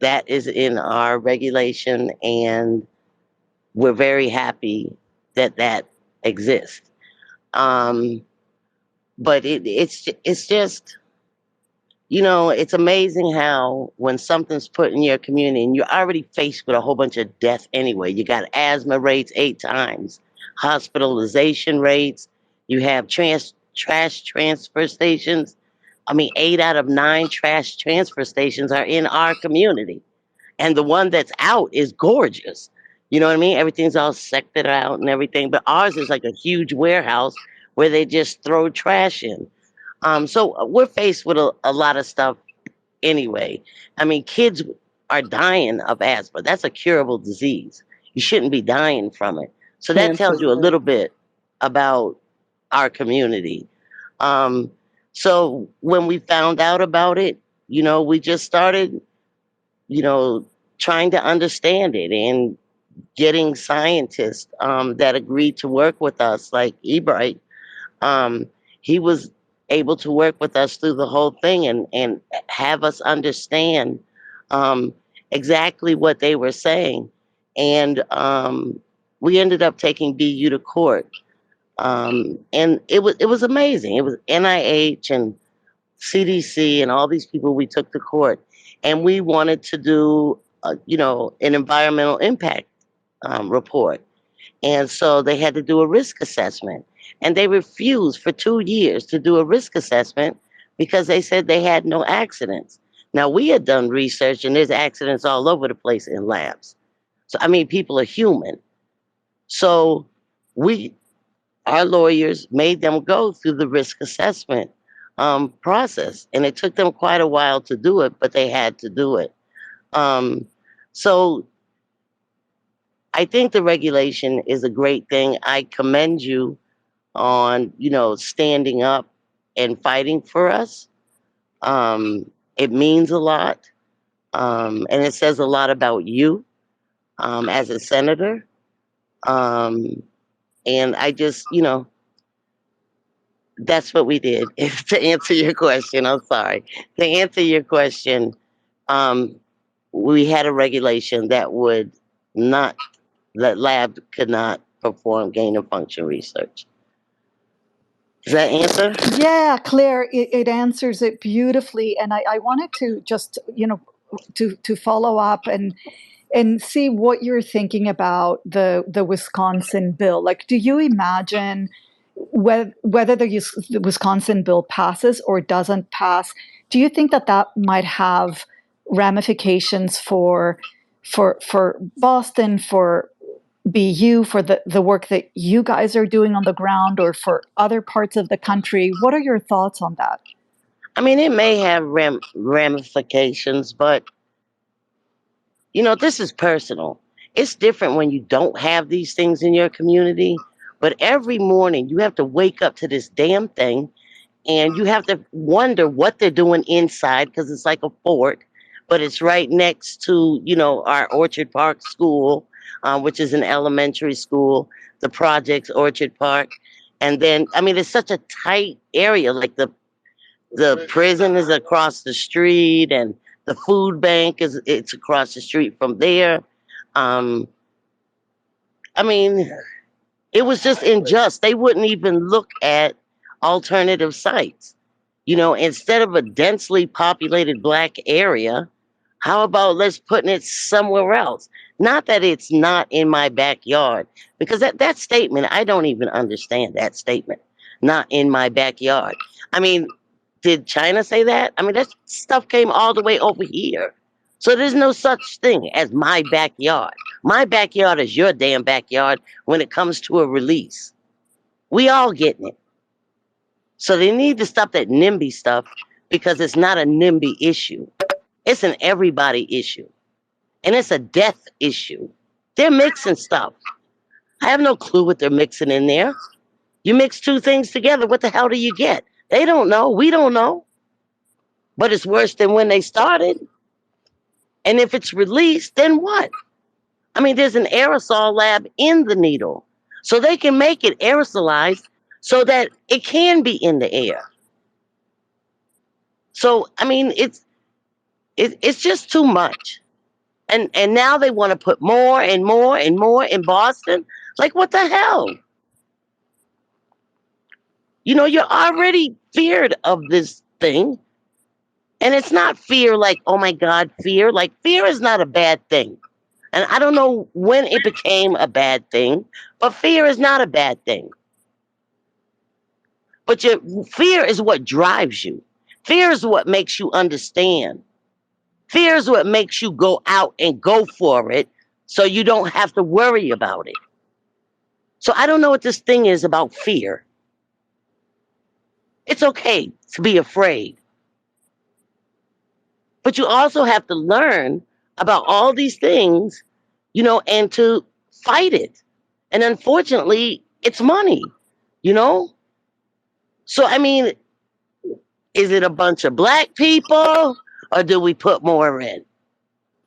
E: that is in our regulation, and we're very happy that that exists. But it's just, it's amazing how when something's put in your community and you're already faced with a whole bunch of death anyway, you got asthma rates 8 times, hospitalization rates, you have trash transfer stations. I mean, 8 out of 9 trash transfer stations are in our community. And the one that's out is gorgeous. You know what I mean? Everything's all sectored out and everything. But ours is like a huge warehouse where they just throw trash in. So we're faced with a lot of stuff anyway. I mean, kids are dying of asthma. That's a curable disease. You shouldn't be dying from it. So that tells
C: Cancer.
E: you a little bit about our community. Um, so when we found out about it, we just started, you know, trying to understand it and getting scientists that agreed to work with us, like Ebright. Um, he was able to work with us through the whole thing and have us understand um, exactly what they were saying. And we ended up taking BU to court. And it was amazing. It was NIH and CDC and all these people we took to court. And we wanted to do, an environmental impact report. And so they had to do a risk assessment. And they refused for 2 years to do a risk assessment because they said they had no accidents. Now, we had done research and there's accidents all over the place in labs. So, I mean, people are human. So our lawyers made them go through the risk assessment process. And it took them quite a while to do it, but they had to do it. So I think the regulation is a great thing. I commend you on, standing up and fighting for us. It means a lot. And it says a lot about you as a senator. And I just, that's what we did. To answer your question, I'm sorry. To answer your question, we had a regulation that would not the lab could not perform gain of function research. Does that answer?
A: Yeah, Claire, it answers it beautifully. And I wanted to just, to follow up and see what you're thinking about the Wisconsin bill. Like, do you imagine whether the Wisconsin bill passes or doesn't pass? Do you think that might have ramifications for Boston, for BU, for the work that you guys are doing on the ground, or for other parts of the country? What are your thoughts on that?
E: I mean, it may have ramifications, but this is personal. It's different when you don't have these things in your community, but every morning you have to wake up to this damn thing and you have to wonder what they're doing inside because it's like a fort, but it's right next to, our Orchard Park school, which is an elementary school, the projects Orchard Park. And then, I mean, it's such a tight area, like the prison is across the street and the food bank it's across the street from there. Um, I mean, it was just unjust. They wouldn't even look at alternative sites. Instead of a densely populated black area, how about let's put it somewhere else? Not that it's not in my backyard, because that statement, I don't even understand that statement. Not in my backyard. I mean, did China say that? I mean, that stuff came all the way over here. So there's no such thing as my backyard. My backyard is your damn backyard when it comes to a release. We all getting it. So they need to stop that NIMBY stuff because it's not a NIMBY issue. It's an everybody issue. And it's a death issue. They're mixing stuff. I have no clue what they're mixing in there. You mix two things together, what the hell do you get? They don't know. We don't know. But it's worse than when they started. And if it's released, then what? I mean, there's an aerosol lab in the needle. So they can make it aerosolized so that it can be in the air. So, I mean, it's just too much. And now they want to put more and more and more in Boston. Like, what the hell? You're already feared of this thing. And it's not fear like, oh my God, fear. Like, fear is not a bad thing. And I don't know when it became a bad thing, but fear is not a bad thing. But your fear is what drives you. Fear is what makes you understand. Fear is what makes you go out and go for it so you don't have to worry about it. So I don't know what this thing is about fear. It's okay to be afraid. But you also have to learn about all these things, and to fight it. And unfortunately, it's money, So, I mean, is it a bunch of black people or do we put more in?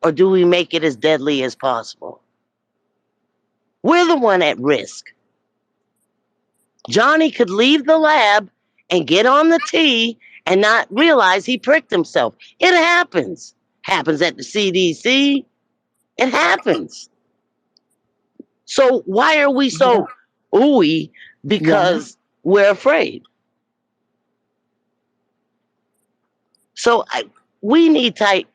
E: Or do we make it as deadly as possible? We're the one at risk. Johnny could leave the lab and get on the T and not realize he pricked himself. It happens. Happens at the CDC. It happens. So why are we so ooey? Because we're afraid. So we need tight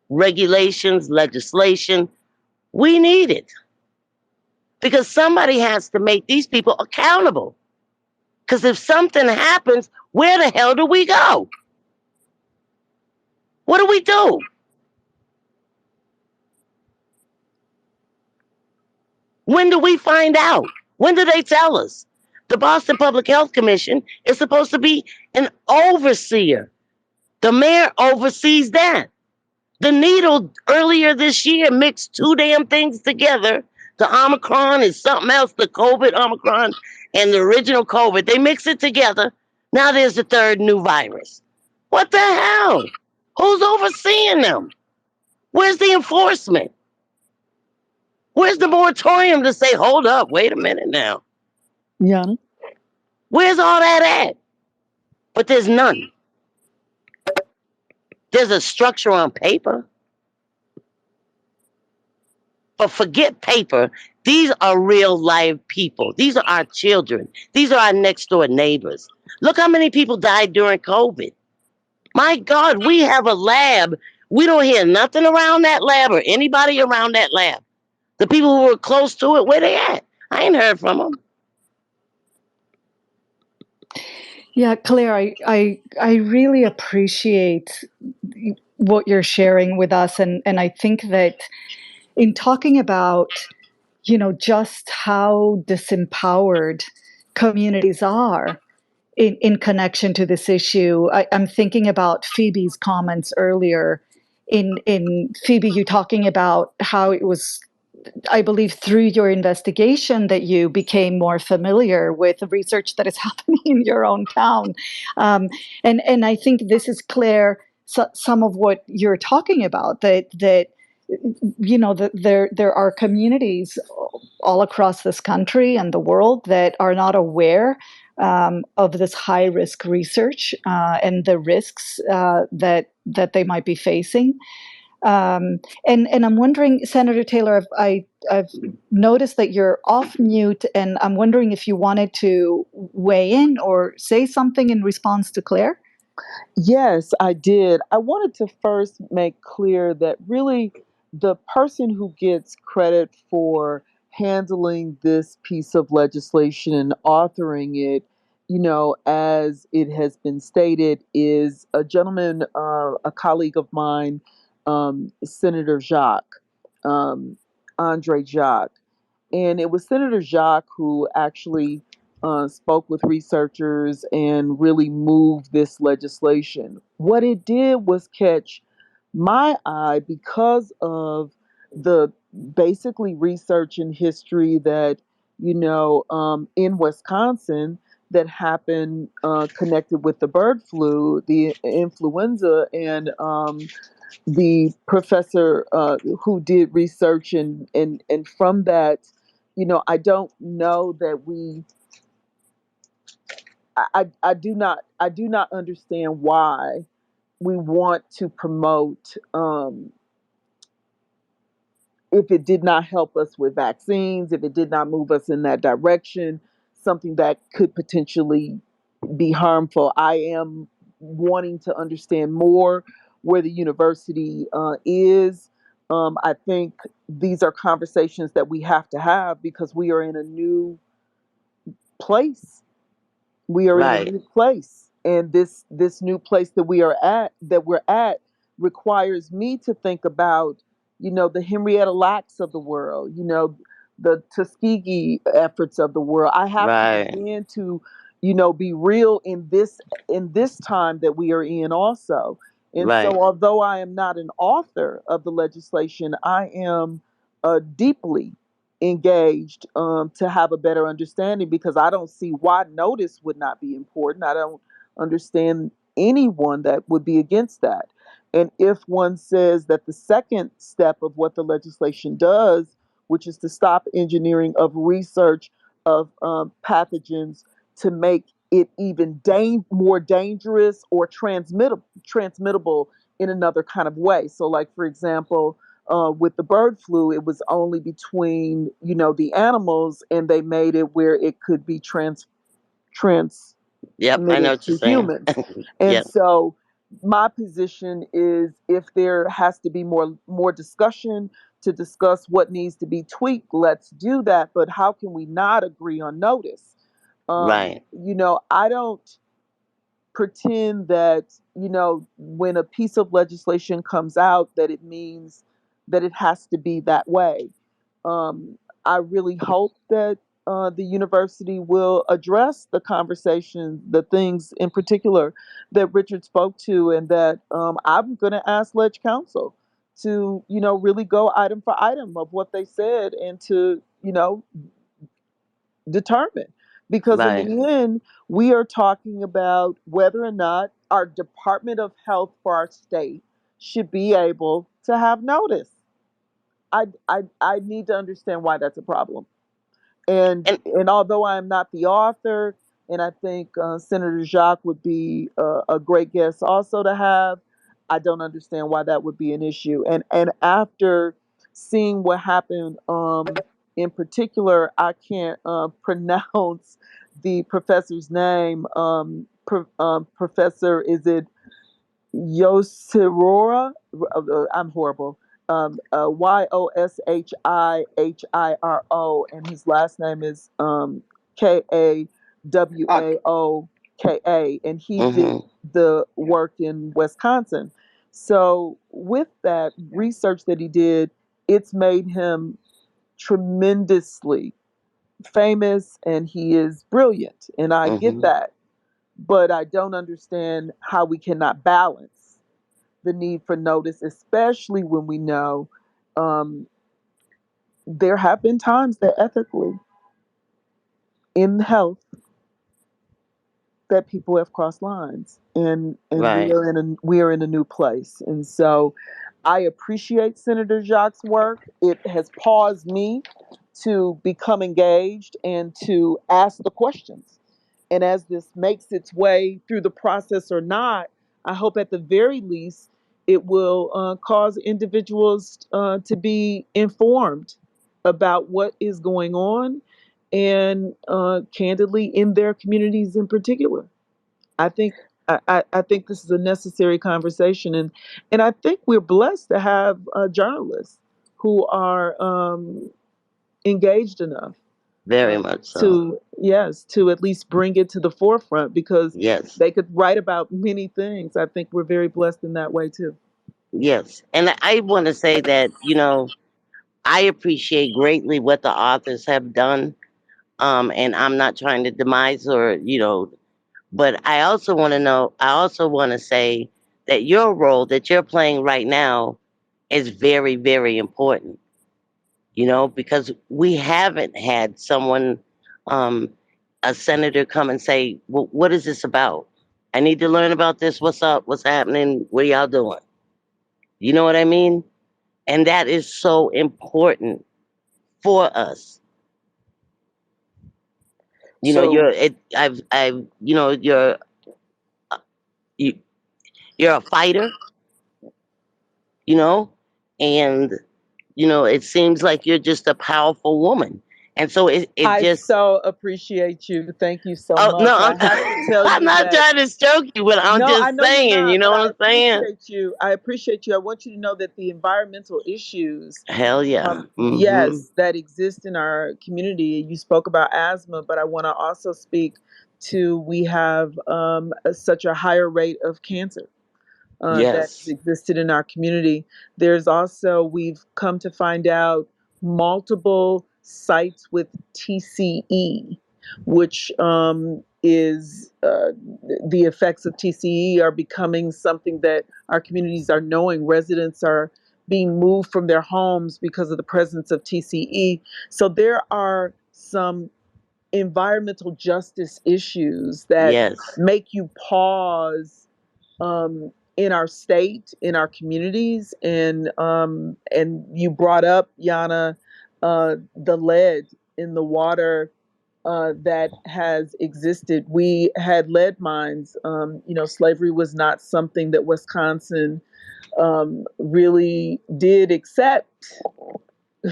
E: regulations, legislation. We need it. Because somebody has to make these people accountable. Because if something happens, where the hell do we go? What do we do? When do we find out? When do they tell us? The Boston Public Health Commission is supposed to be an overseer. The mayor oversees that. The needle earlier this year mixed two damn things together. The Omicron and something else, the COVID Omicron and the original COVID. They mix it together. Now there's the third new virus. What the hell? Who's overseeing them? Where's the enforcement? Where's the moratorium to say, hold up, wait a minute now?
C: Yanna?
E: Where's all that at? But there's none. There's a structure on paper. But forget paper. These are real live people. These are our children. These are our next door neighbors. Look how many people died during COVID. My God, we have a lab. We don't hear nothing around that lab or anybody around that lab. The people who were close to it, where they at? I ain't heard from them.
A: Yeah, Claire, I really appreciate what you're sharing with us, and I think that in talking about, just how disempowered communities are in connection to this issue, I'm thinking about Phoebe's comments earlier. In Phoebe, you talking about how it was, I believe, through your investigation that you became more familiar with the research that is happening in your own town. And I think this is Claire, some of what you're talking about, that there are communities all across this country and the world that are not aware of this high risk research and the risks that they might be facing. And I'm wondering, Senator Taylor, I've noticed that you're off mute, and I'm wondering if you wanted to weigh in or say something in response to Claire.
C: Yes, I did. I wanted to first make clear that really the person who gets credit for handling this piece of legislation and authoring it, as it has been stated, is a gentleman, a colleague of mine, Senator Jacques, um, Andre Jacques. And it was Senator Jacques who actually spoke with researchers and really moved this legislation. What it did was catch my eye because of the basically research and history that, in Wisconsin that happened connected with the bird flu, the influenza, and the professor who did research and from that, I don't know that I do not understand why we want to promote, if it did not help us with vaccines, if it did not move us in that direction, something that could potentially be harmful. I am wanting to understand more where the university is. I think these are conversations that we have to have because we are in a new place. We are in a
E: Right,
C: new place, and this new place that we're at requires me to think about, the Henrietta Lacks of the world, the Tuskegee efforts of the world. I have to
E: right,
C: begin to, be real in this time that we are in also. And
E: right,
C: so, although I am not an author of the legislation, I am deeply engaged, to have a better understanding, because I don't see why notice would not be important. I don't understand anyone that would be against that. And if one says that the second step of what the legislation does, which is to stop engineering of research of pathogens to make it even more dangerous or transmittable in another kind of way. So, like, for example, with the bird flu, it was only between, the animals, and they made it where it could be transmitted
E: yep, I know what you're
C: to
E: saying.
C: humans. And
E: Yep,
C: so my position is, if there has to be more discussion to discuss what needs to be tweaked, let's do that. But how can we not agree on notice?
E: right,
C: I don't pretend that, when a piece of legislation comes out, that it means that it has to be that way. I really hope that the university will address the conversation, the things in particular that Richard spoke to, and that I'm going to ask Ledge Council to, really go item for item of what they said, and to, determine. Because in
E: right,
C: the end, we are talking about whether or not our Department of Health for our state should be able to have notice. I need to understand why that's a problem. And
E: and
C: and although I am not the author, and I think Senator Jacques would be a great guest also to have, I don't understand why that would be an issue. And after seeing what happened. In particular, I can't pronounce the professor's name. Professor, is it Yoshirora? I'm horrible. Yoshihiro, and his last name is Kawaka, and he did
E: Mm-hmm.
C: the work in Wisconsin. So, with that research that he did, it's made him tremendously famous, and he is brilliant, and I get
E: Mm-hmm.
C: that. But I don't understand how we cannot balance the need for notice, especially when we know um, there have been times that ethically in health that people have crossed lines, and
E: Right.
C: we are in a new place. And so I appreciate Senator Jacques' work. It has paused me to become engaged and to ask the questions. And as this makes its way through the process or not, I hope at the very least it will cause individuals to be informed about what is going on, and candidly in their communities in particular. I think I think this is a necessary conversation, and I think we're blessed to have journalists who are engaged enough
E: Very much so.
C: to, yes, to at least bring it to the forefront, because
E: Yes.
C: they could write about many things. I think we're very blessed in that way too.
E: Yes. And I want to say that, I appreciate greatly what the authors have done. And I'm not trying to demise or, but I also want to say that your role that you're playing right now is very, very important, because we haven't had someone, um, a senator come and say, well, what is this about? I need to learn about this. What's up? What's happening? What are y'all doing? You know what I mean? And that is so important for us.
C: So
E: You, you're a fighter, you know, and it seems like you're just a powerful woman. And so it
C: I
E: just
C: so appreciate you. Thank you so
E: oh no,
C: much. I have to tell
E: I'm
C: you
E: not
C: that.
E: trying to stroke you, but I'm
C: No, I
E: just
C: know you're
E: saying, you
C: not,
E: know
C: but
E: what
C: I
E: I'm saying?
C: appreciate you. I appreciate you. I want you to know that the environmental issues,
E: Hell yeah. Mm-hmm.
C: yes, that exist in our community. You spoke about asthma, but I want to also speak to, we have such a higher rate of cancer that has
E: Yes.
C: existed in our community. There's also, we've come to find out, multiple sites with TCE, which is the effects of TCE are becoming something that our communities are knowing. Residents are being moved from their homes because of the presence of TCE. So there are some environmental justice issues that
E: Yes.
C: make you pause in our state, in our communities, and you brought up, Yanna, the lead in the water that has existed. We had lead mines. Slavery was not something that Wisconsin really did accept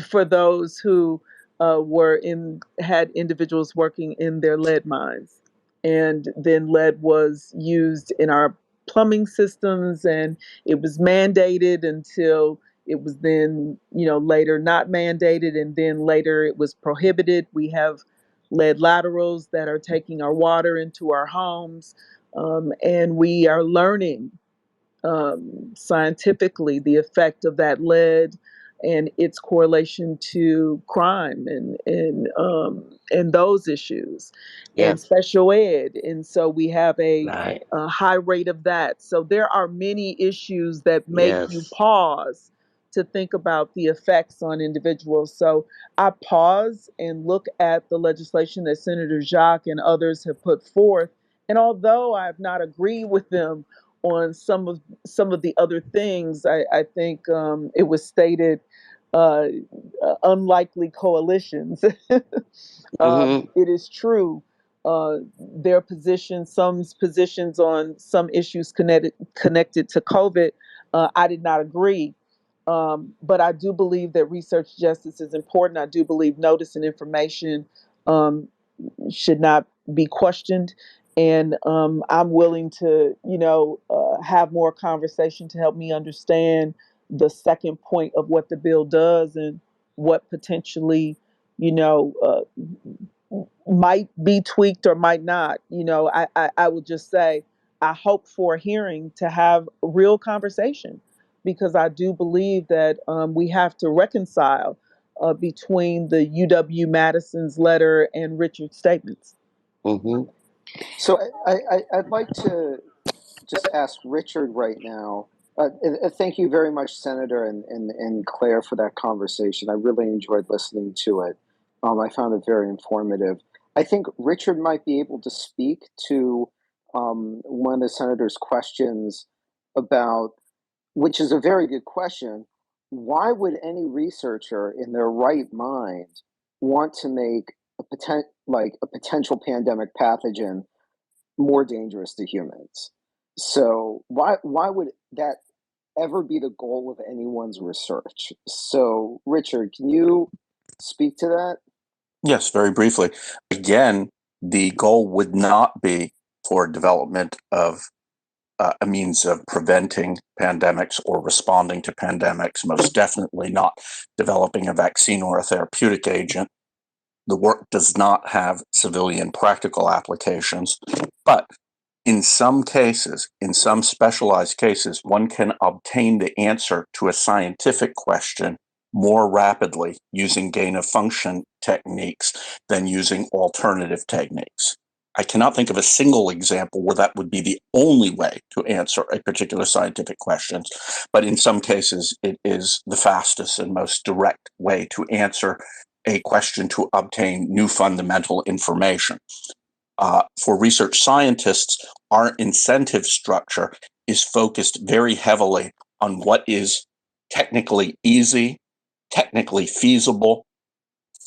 C: for those who had individuals working in their lead mines. And then lead was used in our plumbing systems, and it was mandated until it was then, later not mandated, and then later it was prohibited. We have lead laterals that are taking our water into our homes, and we are learning scientifically the effect of that lead and its correlation to crime and those issues and
E: Yes.
C: special ed. And so we have
E: Right.
C: a high rate of that. So there are many issues that make you
E: Yes.
C: pause to think about the effects on individuals. So I pause and look at the legislation that Senator Jacques and others have put forth. And although I have not agreed with them on some of the other things, I think it was stated uh, unlikely coalitions.
E: Mm-hmm.
C: It is true. Their positions, some positions on some issues connected to COVID, I did not agree. But I do believe that research justice is important. I do believe notice and information um, should not be questioned. And I'm willing to, have more conversation to help me understand the second point of what the bill does and what potentially, might be tweaked or might not. I would just say I hope for a hearing to have a real conversation because I do believe that we have to reconcile between the UW Madison's letter and Richard's statements.
E: Mm-hmm.
F: So I'd like to just ask Richard right now. Thank you very much, Senator and Klare, for that conversation. I really enjoyed listening to it. I found it very informative. I think Richard might be able to speak to one of the Senator's questions about, which is a very good question. Why would any researcher in their right mind want to make a potential pandemic pathogen more dangerous to humans? So why would that ever be the goal of anyone's research? So Richard, can you speak to that?
B: Yes, very briefly. Again, the goal would not be for development of a means of preventing pandemics or responding to pandemics, most definitely not developing a vaccine or a therapeutic agent. The work does not have civilian practical applications, but in some cases, in some specialized cases, one can obtain the answer to a scientific question more rapidly using gain of function techniques than using alternative techniques. I cannot think of a single example where that would be the only way to answer a particular scientific question, but in some cases, it is the fastest and most direct way to answer a question to obtain new fundamental information. For research scientists, our incentive structure is focused very heavily on what is technically easy, technically feasible,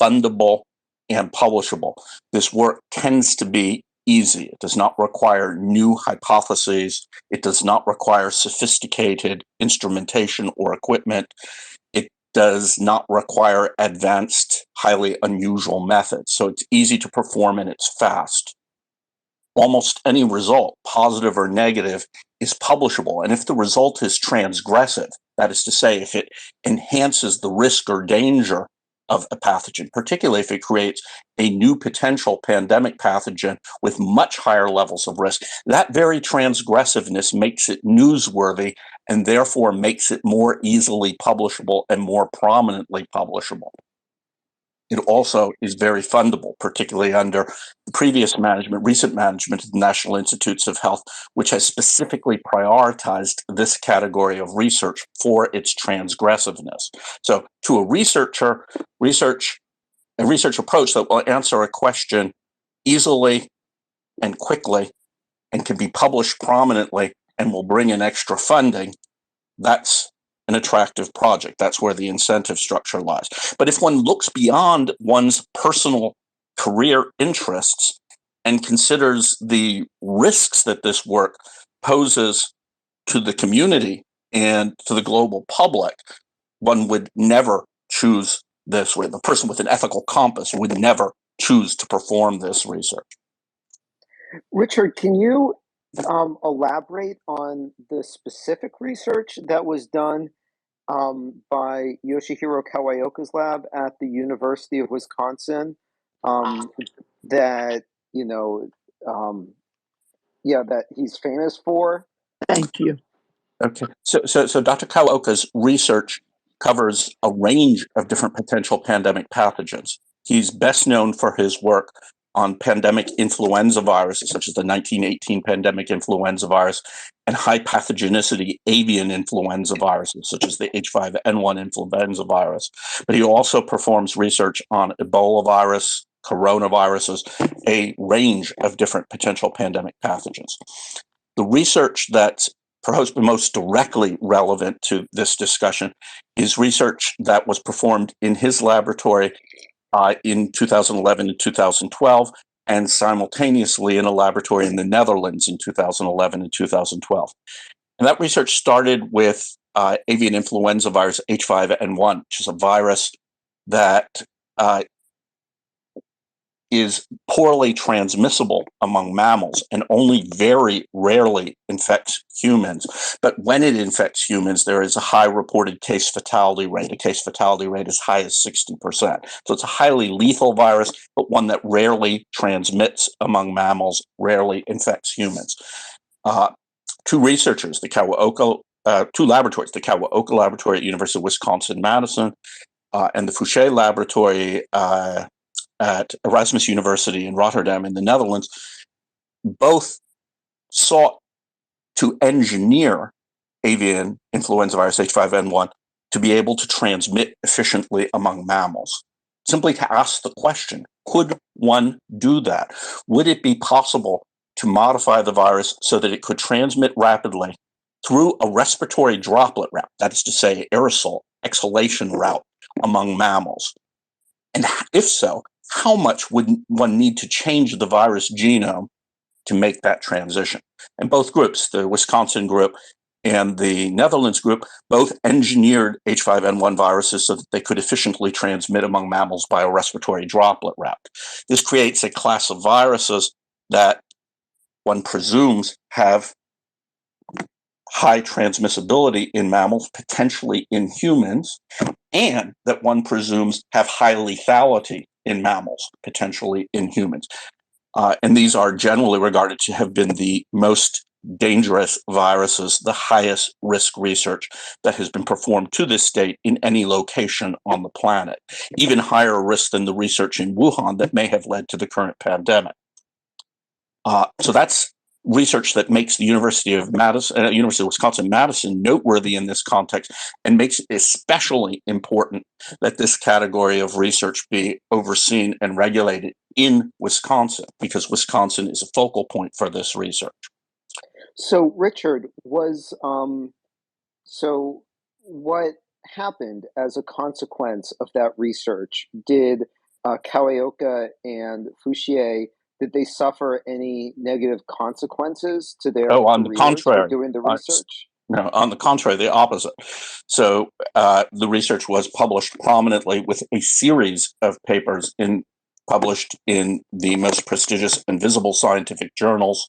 B: fundable, and publishable. This work tends to be easy. It does not require new hypotheses. It does not require sophisticated instrumentation or equipment. It does not require advanced, highly unusual methods. So it's easy to perform and it's fast. Almost any result, positive or negative, is publishable. And if the result is transgressive, that is to say, if it enhances the risk or danger of a pathogen, particularly if it creates a new potential pandemic pathogen with much higher levels of risk, that very transgressiveness makes it newsworthy and therefore makes it more easily publishable and more prominently publishable. It also is very fundable, particularly under previous management, recent management of the National Institutes of Health, which has specifically prioritized this category of research for its transgressiveness. So to a research approach that will answer a question easily and quickly and can be published prominently and will bring in extra funding, that's an attractive project. That's where the incentive structure lies. But if one looks beyond one's personal career interests and considers the risks that this work poses to the community and to the global public, one would never choose this way. The person with an ethical compass would never choose to perform this research.
F: Richard, can you elaborate on the specific research that was done by Yoshihiro Kawaoka's lab at the University of Wisconsin that, that he's famous for?
C: Thank you.
B: Okay, so Dr. Kawaoka's research covers a range of different potential pandemic pathogens. He's best known for his work on pandemic influenza viruses, such as the 1918 pandemic influenza virus, and high pathogenicity avian influenza viruses, such as the H5N1 influenza virus. But he also performs research on Ebola virus, coronaviruses, a range of different potential pandemic pathogens. The research that's perhaps most directly relevant to this discussion is research that was performed in his laboratory in 2011 and 2012, and simultaneously in a laboratory in the Netherlands in 2011 and 2012. And that research started with avian influenza virus H5N1, which is a virus that is poorly transmissible among mammals and only very rarely infects humans. But when it infects humans, there is a high reported case fatality rate, a case fatality rate as high as 60%. So it's a highly lethal virus, but one that rarely transmits among mammals, rarely infects humans. Two researchers, two laboratories, the Kawaoka Laboratory at University of Wisconsin-Madison and the Fouché Laboratory at Erasmus University in Rotterdam in the Netherlands, both sought to engineer avian influenza virus H5N1 to be able to transmit efficiently among mammals. Simply to ask the question, could one do that? Would it be possible to modify the virus so that it could transmit rapidly through a respiratory droplet route, that is to say, aerosol exhalation route among mammals? And if so, how much would one need to change the virus genome to make that transition? And both groups, the Wisconsin group and the Netherlands group, both engineered H5N1 viruses so that they could efficiently transmit among mammals by a respiratory droplet route. This creates a class of viruses that one presumes have high transmissibility in mammals, potentially in humans, and that one presumes have high lethality in mammals, potentially in humans. And these are generally regarded to have been the most dangerous viruses, the highest risk research that has been performed to this date in any location on the planet, even higher risk than the research in Wuhan that may have led to the current pandemic. So that's research that makes the University of Wisconsin-Madison noteworthy in this context, and makes it especially important that this category of research be overseen and regulated in Wisconsin, because Wisconsin is a focal point for this research.
F: So, Richard, so what happened as a consequence of that research? Did Kawaoka and Fouché, did they suffer any negative consequences to their
B: On the
F: careers
B: contrary,
F: for doing the research?
B: No, on the contrary, the opposite. So the research was published prominently with a series of papers published in the most prestigious and visible scientific journals.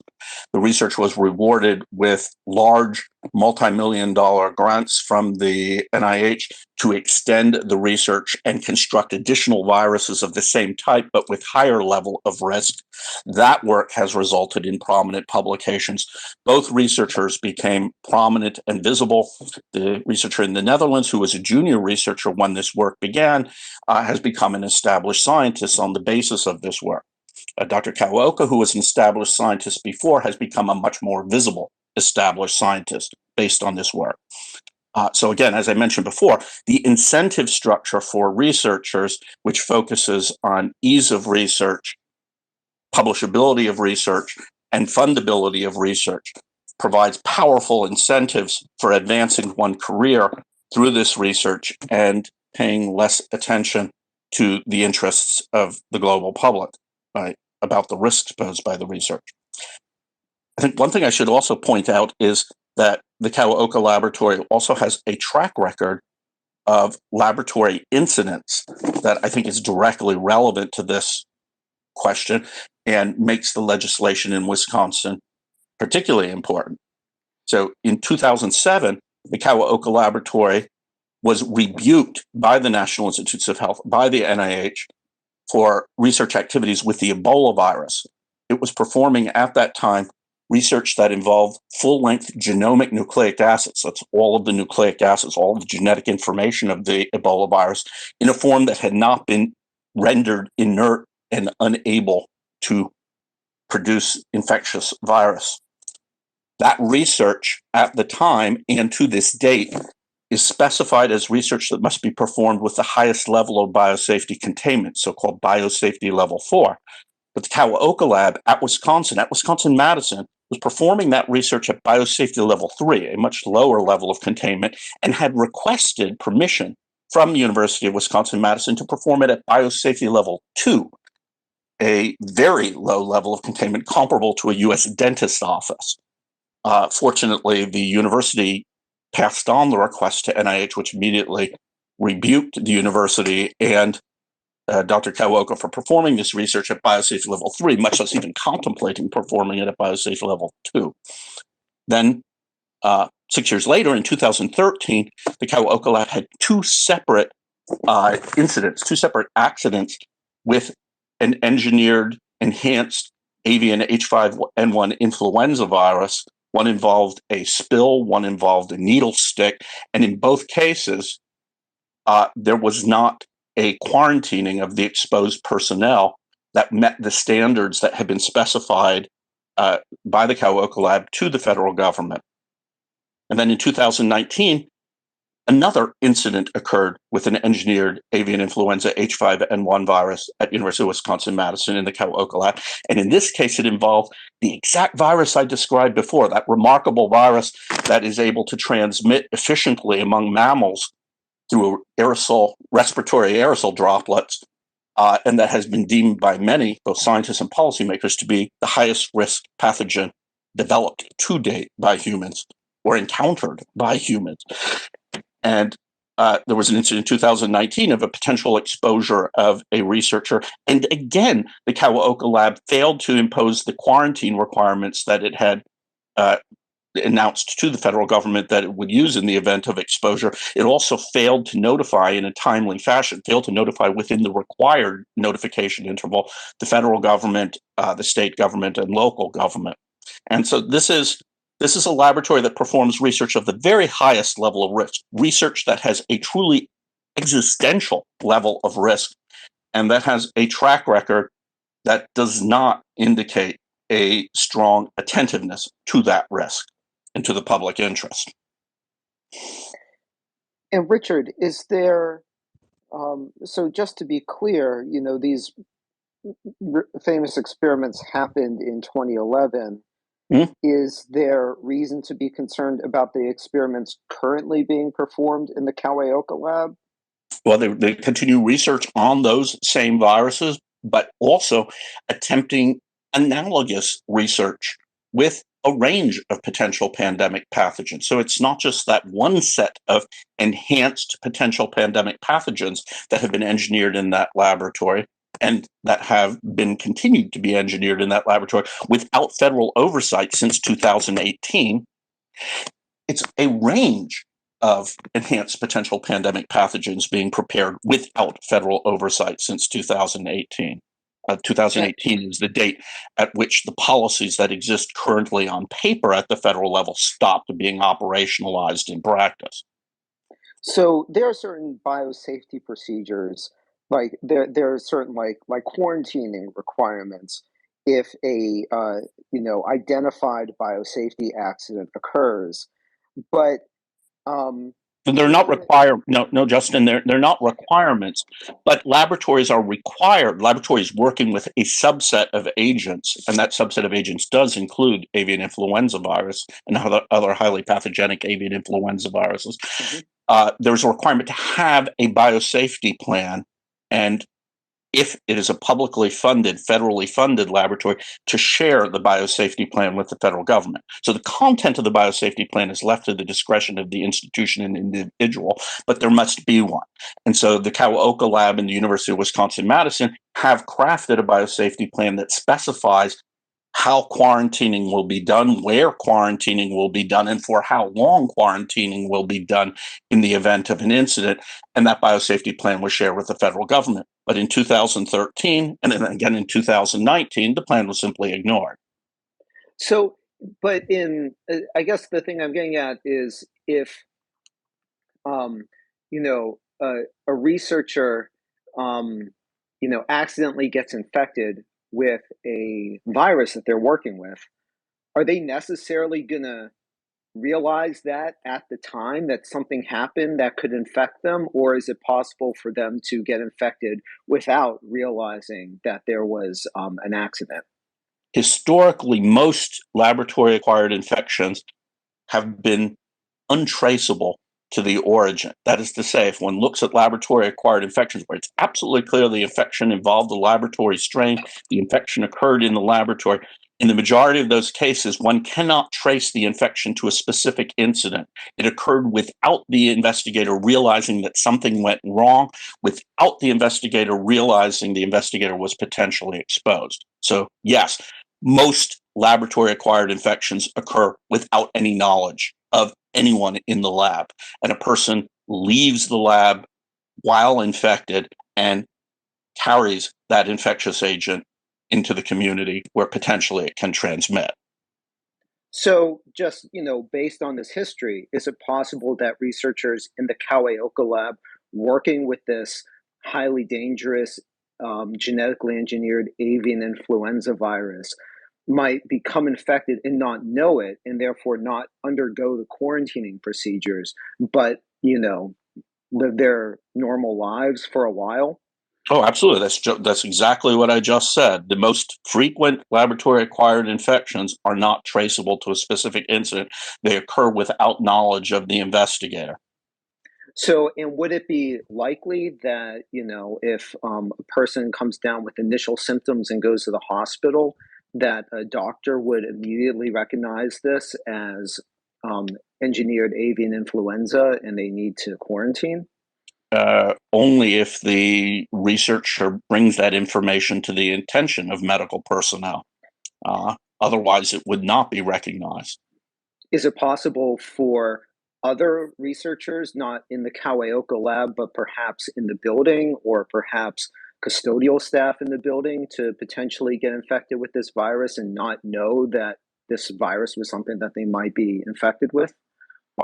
B: The research was rewarded with large multi-million-dollar grants from the NIH to extend the research and construct additional viruses of the same type, but with higher level of risk. That work has resulted in prominent publications. Both researchers became prominent and visible. The researcher in the Netherlands, who was a junior researcher when this work began, has become an established scientist on the basis of this work. Dr. Kawaoka, who was an established scientist before, has become a much more visible established scientist based on this work. So again, as I mentioned before, the incentive structure for researchers, which focuses on ease of research, publishability of research, and fundability of research, provides powerful incentives for advancing one career through this research and paying less attention to the interests of the global public, right, about the risks posed by the research. I think one thing I should also point out is that the Kawaoka Laboratory also has a track record of laboratory incidents that I think is directly relevant to this question and makes the legislation in Wisconsin particularly important. So in 2007, the Kawaoka Laboratory was rebuked by the National Institutes of Health, by the NIH, for research activities with the Ebola virus. It was performing at that time research that involved full-length genomic nucleic acids. That's all of the nucleic acids, all of the genetic information of the Ebola virus, in a form that had not been rendered inert and unable to produce infectious virus. That research at the time and to this date is specified as research that must be performed with the highest level of biosafety containment, so-called Biosafety Level 4. But the Kawaoka Lab at Wisconsin-Madison, was performing that research at Biosafety Level 3, a much lower level of containment, and had requested permission from the University of Wisconsin-Madison to perform it at Biosafety Level 2, a very low level of containment comparable to a U.S. dentist's office. Fortunately, the university passed on the request to NIH, which immediately rebuked the university and Dr. Kawaoka for performing this research at biosafety level 3, much less even contemplating performing it at biosafety level 2. Then 6 years later, in 2013, the Kawaoka lab had two separate incidents, two separate accidents with an engineered enhanced avian H5N1 influenza virus. One involved a spill, one involved a needle stick. And in both cases, there was not a quarantining of the exposed personnel that met the standards that had been specified by the Kawaoka lab to the federal government. And then in 2019, another incident occurred with an engineered avian influenza H5N1 virus at University of Wisconsin-Madison in the Kawaoka lab. And in this case, it involved the exact virus I described before, that remarkable virus that is able to transmit efficiently among mammals through respiratory aerosol droplets, and that has been deemed by many, both scientists and policymakers, to be the highest risk pathogen developed to date by humans or encountered by humans. And there was an incident in 2019 of a potential exposure of a researcher. And again, the Kawaoka lab failed to impose the quarantine requirements that it had announced to the federal government that it would use in the event of exposure. It also failed to notify in a timely fashion, failed to notify within the required notification interval the federal government, the state government, and local government. And so this is a laboratory that performs research of the very highest level of risk, research that has a truly existential level of risk, and that has a track record that does not indicate a strong attentiveness to that risk and to the public interest.
F: And Richard, is there, so just to be clear, these famous experiments happened in 2011. Is there reason to be concerned about the experiments currently being performed in the Kawaoka lab?
B: Well, they continue research on those same viruses, but also attempting analogous research with a range of potential pandemic pathogens. So it's not just that one set of enhanced potential pandemic pathogens that have been engineered in that laboratory and that have been continued to be engineered in that laboratory without federal oversight since 2018. It's a range of enhanced potential pandemic pathogens being prepared without federal oversight since 2018. 2018 is the date at which the policies that exist currently on paper at the federal level stopped being operationalized in practice.
F: So there are certain biosafety procedures, like there are certain like quarantining requirements if a identified biosafety accident occurs, but
B: And they're not required. No, Justin, they're not requirements, but laboratories are required. Laboratories working with a subset of agents, and that subset of agents does include avian influenza virus and other highly pathogenic avian influenza viruses. There's a requirement to have a biosafety plan, and if it is a publicly funded, federally funded laboratory, to share the biosafety plan with the federal government. So the content of the biosafety plan is left to the discretion of the institution and individual, but there must be one. And so the Kawaoka lab and the University of Wisconsin-Madison have crafted a biosafety plan that specifies how quarantining will be done, where quarantining will be done, and for how long quarantining will be done in the event of an incident. And that biosafety plan was shared with the federal government. But in 2013, and then again in 2019, the plan was simply ignored.
F: So, but I guess the thing I'm getting at is if, a researcher, accidentally gets infected with a virus that they're working with, are they necessarily going to realize that at the time that something happened that could infect them, or is it possible for them to get infected without realizing that there was an accident?
B: Historically, most laboratory-acquired infections have been untraceable to the origin. That is to say, if one looks at laboratory-acquired infections where it's absolutely clear the infection involved the laboratory strain, the infection occurred in the laboratory, In the majority of those cases, one cannot trace the infection to a specific incident. It occurred without the investigator realizing that something went wrong, without the investigator realizing the investigator was potentially exposed. So yes, most laboratory-acquired infections occur without any knowledge of anyone in the lab. And a person leaves the lab while infected and carries that infectious agent into the community where potentially it can transmit.
F: So just, based on this history, is it possible that researchers in the Kawaoka lab working with this highly dangerous genetically engineered avian influenza virus might become infected and not know it, and therefore not undergo the quarantining procedures, but, live their normal lives for a while?
B: Oh, absolutely. That's exactly what I just said. The most frequent laboratory-acquired infections are not traceable to a specific incident. They occur without knowledge of the investigator.
F: So, and would it be likely that, if a person comes down with initial symptoms and goes to the hospital, that a doctor would immediately recognize this as um, engineered avian influenza and they need to quarantine?
B: Only if the researcher brings that information to the attention of medical personnel. Otherwise, it would not be recognized.
F: Is it possible for other researchers, not in the Kawaoka lab, but perhaps in the building or perhaps custodial staff in the building to potentially get infected with this virus and not know that this virus was something that they might be infected with?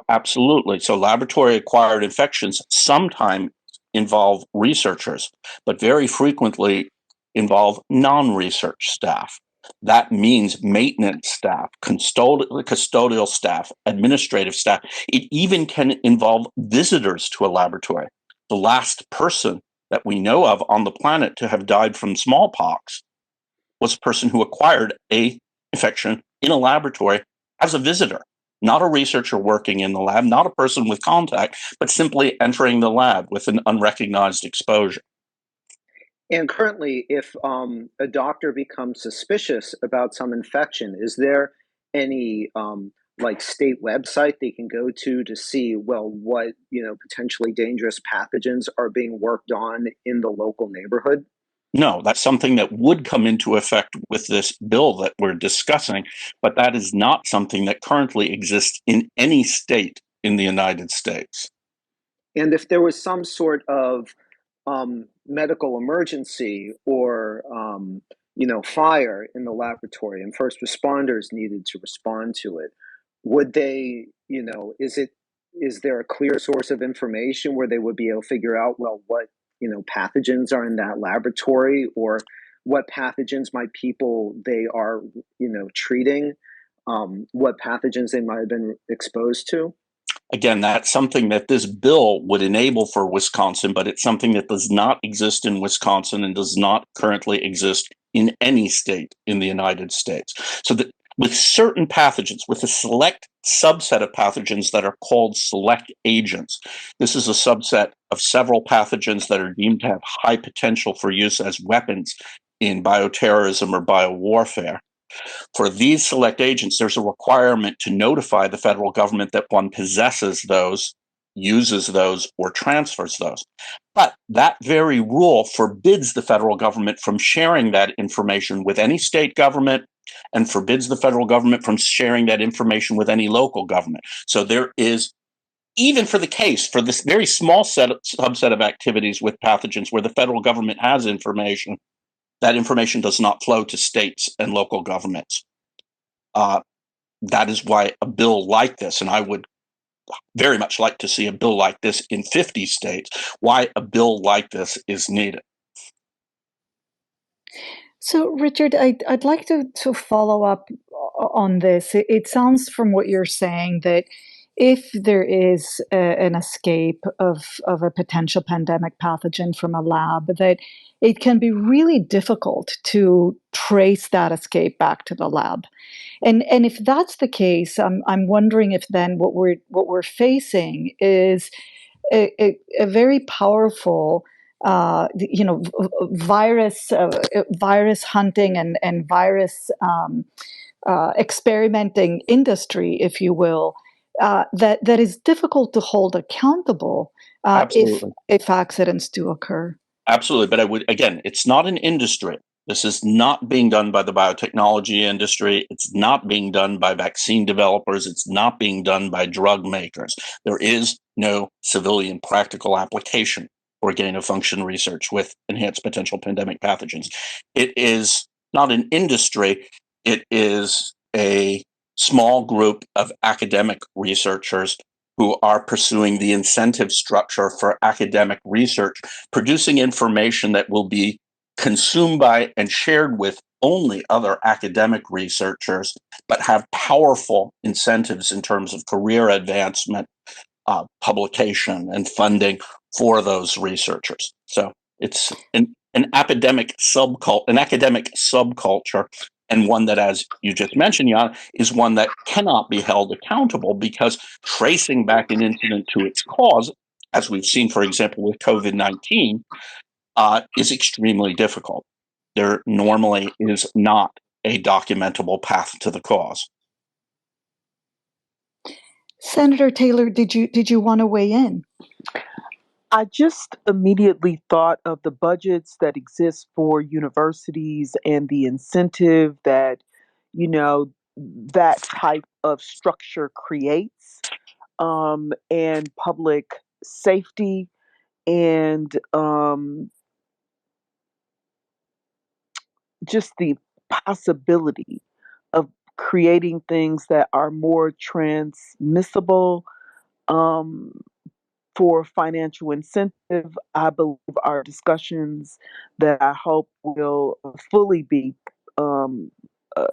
B: Absolutely. So laboratory-acquired infections sometimes involve researchers, but very frequently involve non-research staff. That means maintenance staff, custodial staff, administrative staff. It even can involve visitors to a laboratory. The last person that we know of on the planet to have died from smallpox was a person who acquired a infection in a laboratory as a visitor, not a researcher working in the lab, not a person with contact, but simply entering the lab with an unrecognized exposure.
F: And currently, if a doctor becomes suspicious about some infection, is there any like state website they can go to see, well, what potentially dangerous pathogens are being worked on in the local neighborhood?
B: No, that's something that would come into effect with this bill that we're discussing, but that is not something that currently exists in any state in the United States.
F: And if there was some sort of medical emergency or fire in the laboratory and first responders needed to respond to it, would they, is there a clear source of information where they would be able to figure out, well, what pathogens are in that laboratory, or what pathogens might people they are treating, what pathogens they might have been exposed to?
B: Again, that's something that this bill would enable for Wisconsin, but it's something that does not exist in Wisconsin and does not currently exist in any state in the United States. So that with certain pathogens, with a select subset of pathogens that are called select agents, this is a subset of several pathogens that are deemed to have high potential for use as weapons in bioterrorism or biowarfare. For these select agents, there's a requirement to notify the federal government that one possesses those, uses those, or transfers those. But that very rule forbids the federal government from sharing that information with any state government and forbids the federal government from sharing that information with any local government. So there is, even for the case, for this very small subset of activities with pathogens where the federal government has information, that information does not flow to states and local governments. That is why a bill like this, and I would very much like to see a bill like this in 50 states, why a bill like this is needed.
A: So, Richard, I'd like to follow up on this. It sounds from what you're saying that if there is an escape of a potential pandemic pathogen from a lab, that it can be really difficult to trace that escape back to the lab. And if that's the case, I'm wondering if then what we're facing is a very powerful virus hunting and virus experimenting industry, if you will, that is difficult to hold accountable
B: Absolutely.
A: if accidents do occur.
B: Absolutely. But again, it's not an industry. This is not being done by the biotechnology industry. It's not being done by vaccine developers. It's not being done by drug makers. There is no civilian practical application for gain-of-function research with enhanced potential pandemic pathogens. It is not an industry. It is a small group of academic researchers who are pursuing the incentive structure for academic research, producing information that will be consumed by and shared with only other academic researchers, but have powerful incentives in terms of career advancement, publication, and funding for those researchers. So it's an academic subculture, and one that, as you just mentioned, Yanna, is one that cannot be held accountable because tracing back an incident to its cause, as we've seen, for example, with COVID-19, is extremely difficult. There normally is not a documentable path to the cause.
A: Senator Taylor, did you want to weigh in?
C: I just immediately thought of the budgets that exist for universities and the incentive that, that type of structure creates, and public safety and just the possibility of creating things that are more transmissible, um, for financial incentive. I believe our discussions that I hope will fully be um, uh,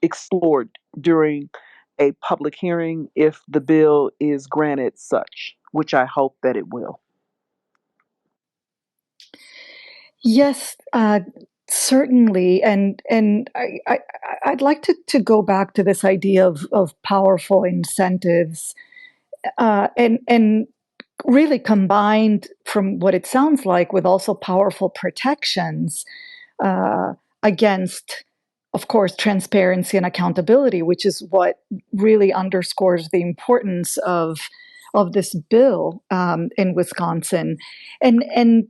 C: explored during a public hearing if the bill is granted such, which I hope that it will.
A: Yes, certainly, and I'd like to go back to this idea of powerful incentives, and really combined from what it sounds like with also powerful protections uh, against, of course, transparency and accountability, which is what really underscores the importance of this bill in Wisconsin, I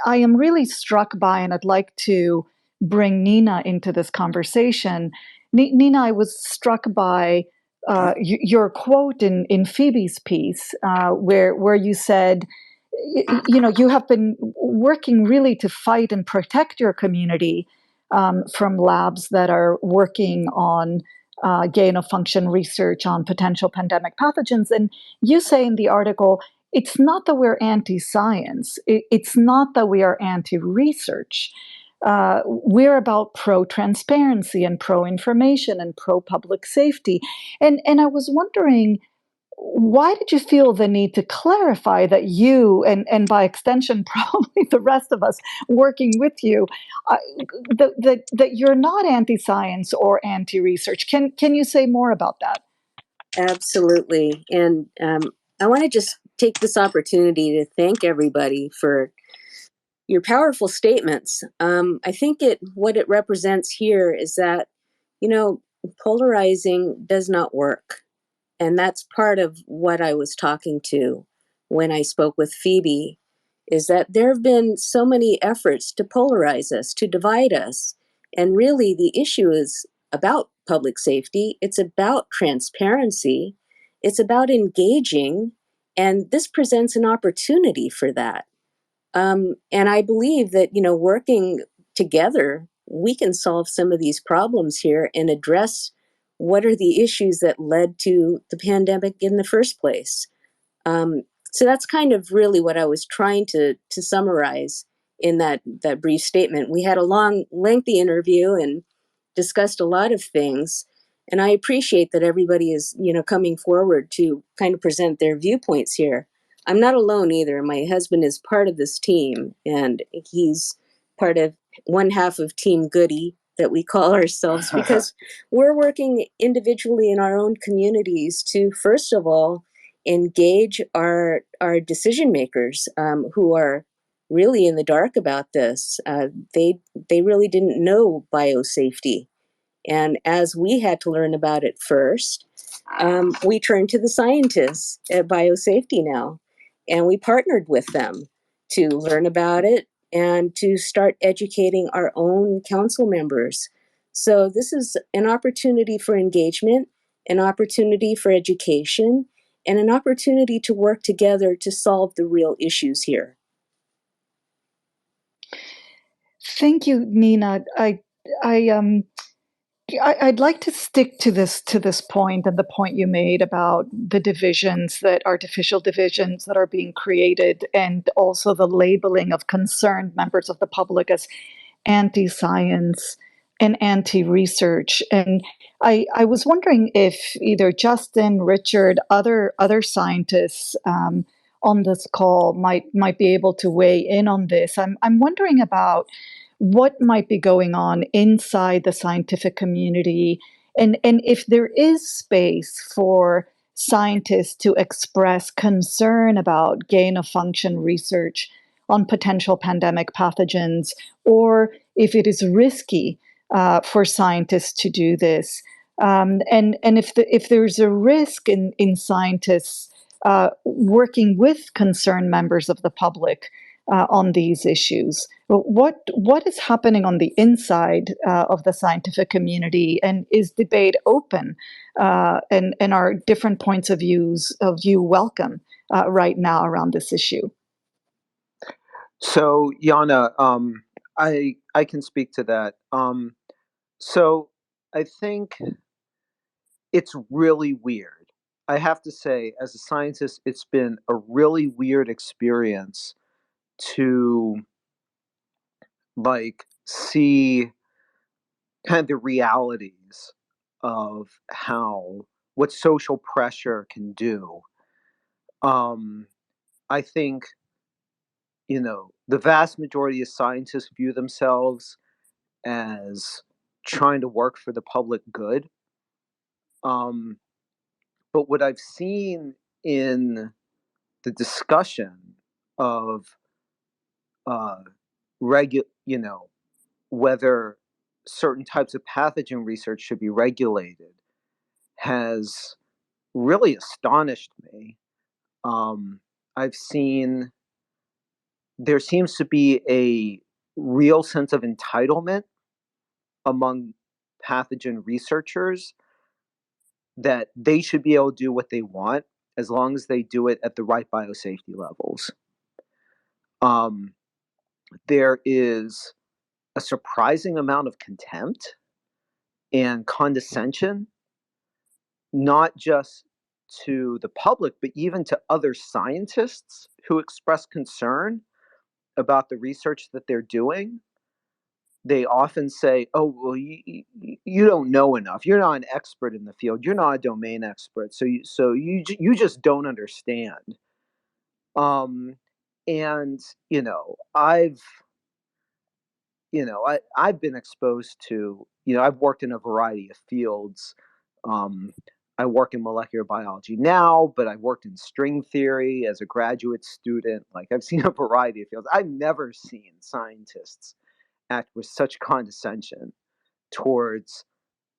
A: am really struck by, and I'd like to bring Nina into this conversation. Nina, I was struck by your quote in Phoebe's piece, where you said, you have been working really to fight and protect your community from labs that are working on gain of function research on potential pandemic pathogens. And you say in the article, it's not that we're anti-science. It's not that we are anti-research. We're about pro-transparency and pro-information and pro-public safety. And I was wondering, why did you feel the need to clarify that you, and by extension, probably the rest of us working with you, that you're not anti-science or anti-research? Can you say more about that?
G: Absolutely. And I want to just take this opportunity to thank everybody for your powerful statements. I think what it represents here is that, polarizing does not work. And that's part of what I was talking to when I spoke with Phoebe, is that there have been so many efforts to polarize us, to divide us. And really, the issue is about public safety. It's about transparency. It's about engaging. And this presents an opportunity for that. And I believe that, working together, we can solve some of these problems here and address what are the issues that led to the pandemic in the first place. So that's kind of really what I was trying to summarize in that brief statement. We had a long, lengthy interview and discussed a lot of things. And I appreciate that everybody is, coming forward to kind of present their viewpoints here. I'm not alone either. My husband is part of this team, and he's part of one half of Team Goody that we call ourselves, because we're working individually in our own communities to, first of all, engage our decision makers who are really in the dark about this. They really didn't know biosafety. And as we had to learn about it first, we turned to the scientists at Biosafety Now, and we partnered with them to learn about it and to start educating our own council members. So this is an opportunity for engagement, an opportunity for education, and an opportunity to work together to solve the real issues here.
A: Thank you, Nina. I'd like to stick to this point and the point you made about the divisions, that artificial divisions that are being created, and also the labeling of concerned members of the public as anti-science and anti-research. And I was wondering if either Justin, Richard, other scientists on this call might be able to weigh in on this. I'm wondering about what might be going on inside the scientific community, and if there is space for scientists to express concern about gain-of-function research on potential pandemic pathogens, or if it is risky for scientists to do this. And if there's a risk in scientists working with concerned members of the public on these issues, what is happening on the inside of the scientific community, and is debate open, and are different points of view welcome right now around this issue?
F: So, Yanna, I can speak to that. So I think it's really weird. I have to say, as a scientist, it's been a really weird experience to see kind of the realities of what social pressure can do. I think, the vast majority of scientists view themselves as trying to work for the public good. But what I've seen in the discussion of whether certain types of pathogen research should be regulated has really astonished me. I've seen there seems to be a real sense of entitlement among pathogen researchers that they should be able to do what they want as long as they do it at the right biosafety levels. There is a surprising amount of contempt and condescension, not just to the public, but even to other scientists who express concern about the research that they're doing. They often say, "Oh, well, you don't know enough. You're not an expert in the field. You're not a domain expert. So you just don't understand." And I've been exposed to, I've worked in a variety of fields. I work in molecular biology now, but I worked in string theory as a graduate student. I've seen a variety of fields. I've never seen scientists act with such condescension towards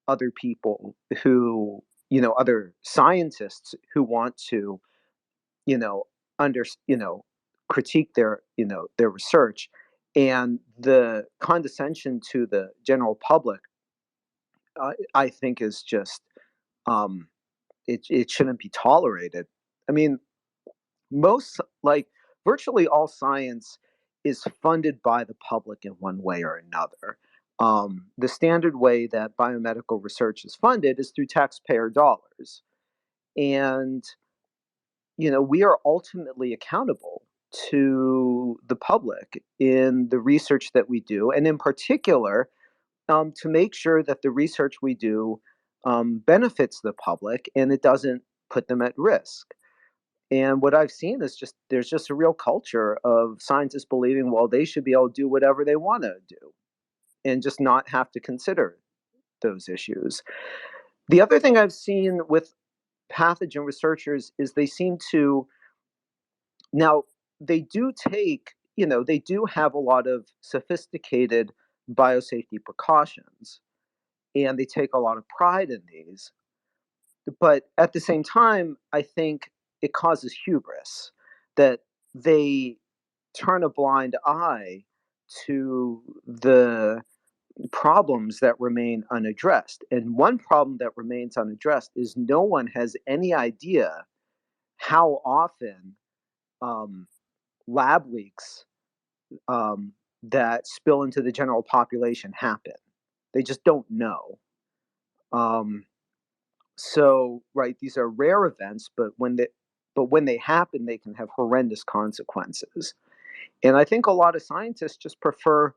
F: other people who, other scientists who want to, under, critique their research. And the condescension to the general public, I think, is just it shouldn't be tolerated. I mean, virtually all science is funded by the public in one way or another. The standard way that biomedical research is funded is through taxpayer dollars, and we are ultimately accountable to the public in the research that we do, and in particular, to make sure that the research we do benefits the public and it doesn't put them at risk. And what I've seen is there's just a real culture of scientists believing, well, they should be able to do whatever they want to do and just not have to consider those issues. The other thing I've seen with pathogen researchers is they seem to, now they do take, they do have a lot of sophisticated biosafety precautions, and they take a lot of pride in these. But at the same time, I think it causes hubris that they turn a blind eye to the problems that remain unaddressed. And one problem that remains unaddressed is no one has any idea how often lab leaks that spill into the general population happen. They just don't know. So, right, these are rare events, but when they happen, they can have horrendous consequences. And I think a lot of scientists just prefer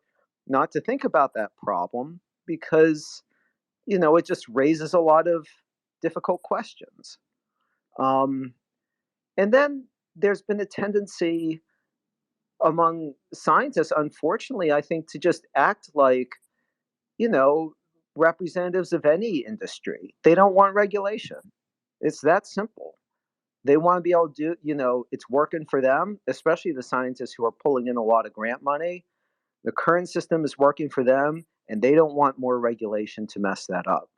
F: not to think about that problem because, it just raises a lot of difficult questions. And then there's been a tendency among scientists, unfortunately, I think, to just act like, representatives of any industry. They don't want regulation. It's that simple. They want to be able to do, it's working for them, especially the scientists who are pulling in a lot of grant money. The current system is working for them, and they don't want more regulation to mess that up.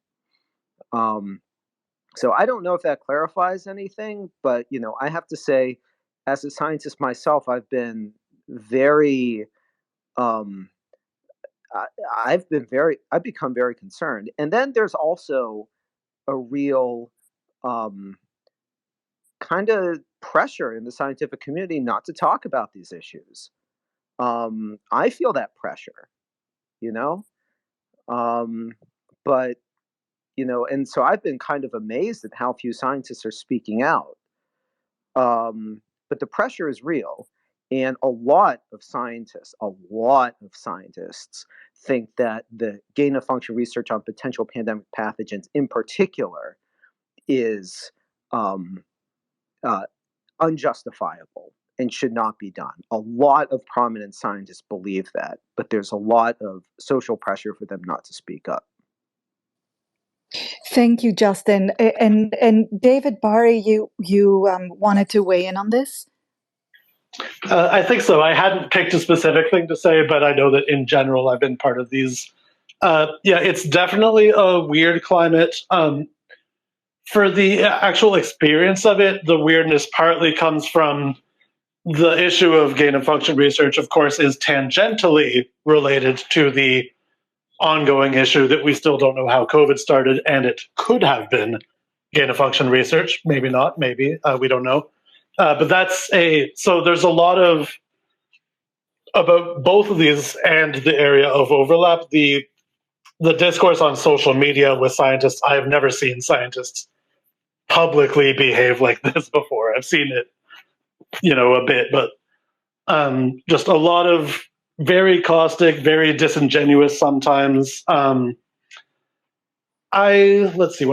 F: So I don't know if that clarifies anything, but, I have to say, as a scientist myself, I've been very, I've become very concerned. And then there's also a real kind of pressure in the scientific community not to talk about these issues. I feel that pressure, but, and so I've been kind of amazed at how few scientists are speaking out. But the pressure is real. And a lot of scientists think that the gain of function research on potential pandemic pathogens in particular is unjustifiable and should not be done. A lot of prominent scientists believe that, but there's a lot of social pressure for them not to speak up.
A: Thank you, Justin. And David Barry, you wanted to weigh in on this?
H: I think so. I hadn't picked a specific thing to say, but I know that in general I've been part of these. It's definitely a weird climate. For the actual experience of it, the weirdness partly comes from the issue of gain of function research, of course, is tangentially related to the ongoing issue that we still don't know how COVID started, and it could have been gain of function research. Maybe not, maybe, we don't know. But so there's a lot of, about both of these and the area of overlap, the discourse on social media with scientists. I have never seen scientists publicly behave like this before. I've seen it, a bit, but just a lot of very caustic, very disingenuous sometimes. Let's see,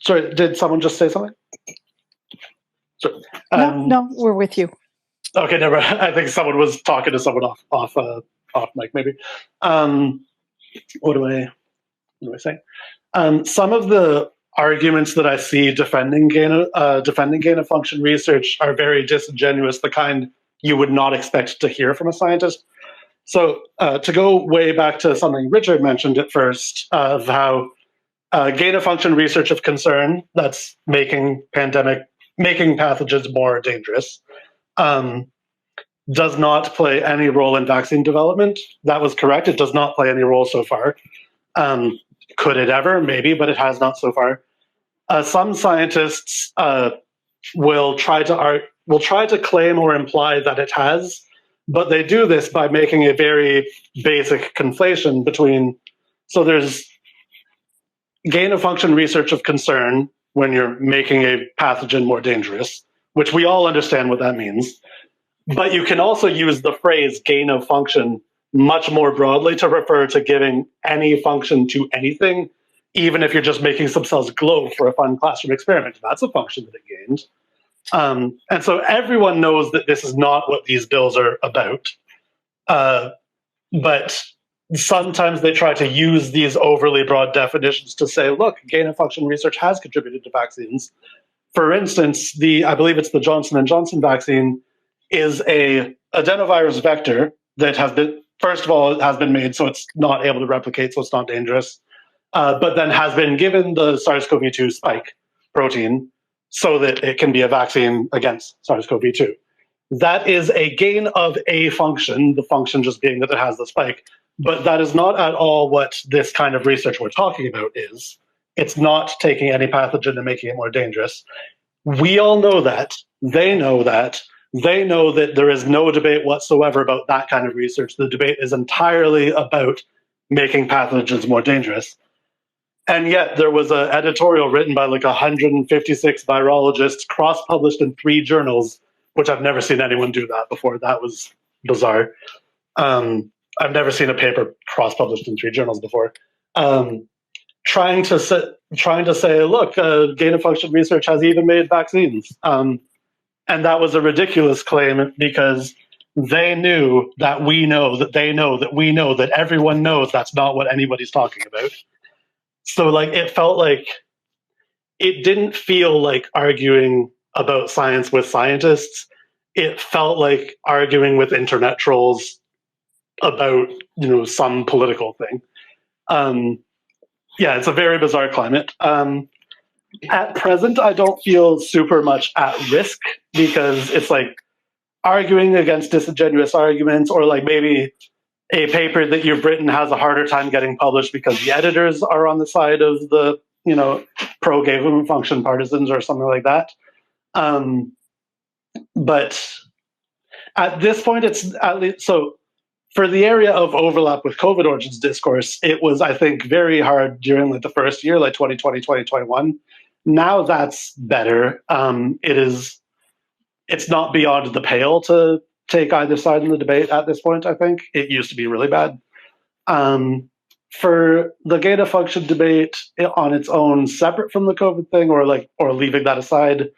H: sorry, did someone just say something? Sorry.
A: No, we're with you.
H: Okay, never. I think someone was talking to someone off mic, maybe. What do I say? Some of the arguments that I see defending gain of function research are very disingenuous, the kind you would not expect to hear from a scientist. So to go way back to something Richard mentioned at first, of how gain of function research of concern, that's making pathogens more dangerous, does not play any role in vaccine development. That was correct. It does not play any role so far. Could it ever? Maybe, but it has not so far. Some scientists will try to claim or imply that it has, but they do this by making a very basic conflation between. So there's gain of function research of concern when you're making a pathogen more dangerous, which we all understand what that means. But you can also use the phrase gain of function much more broadly to refer to giving any function to anything, even if you're just making some cells glow for a fun classroom experiment. That's a function that it gained. And so everyone knows that this is not what these bills are about. But sometimes they try to use these overly broad definitions to say, look, gain-of-function research has contributed to vaccines. For instance, I believe it's the Johnson & Johnson vaccine is a adenovirus vector that has been, first of all, it has been made so it's not able to replicate, so it's not dangerous, but then has been given the SARS-CoV-2 spike protein so that it can be a vaccine against SARS-CoV-2. That is a gain of a function, the function just being that it has the spike, but that is not at all what this kind of research we're talking about is. It's not taking any pathogen and making it more dangerous. We all know that. They know that. They know that there is no debate whatsoever about that kind of research. The debate is entirely about making pathogens more dangerous. And yet there was an editorial written by like 156 virologists, cross-published in 3 journals, which I've never seen anyone do that before. That was bizarre. I've never seen a paper cross-published in 3 journals before. Trying to say, look, gain-of-function research has even made vaccines. And that was a ridiculous claim because they knew that we know that they know that we know that everyone knows that's not what anybody's talking about. So like it felt like it didn't feel like arguing about science with scientists. It felt like arguing with internet trolls about, some political thing. Yeah, it's a very bizarre climate. At present, I don't feel super much at risk because it's like arguing against disingenuous arguments, or like maybe a paper that you've written has a harder time getting published because the editors are on the side of the, pro gain function partisans or something like that. But at this point, it's at least so. For the area of overlap with COVID origins discourse, it was, I think, very hard during like the first year, like 2020, 2021. Now that's better. It's not beyond the pale to take either side in the debate at this point, I think. It used to be really bad. For the gain-of-function debate on its own, separate from the COVID thing, or leaving that aside,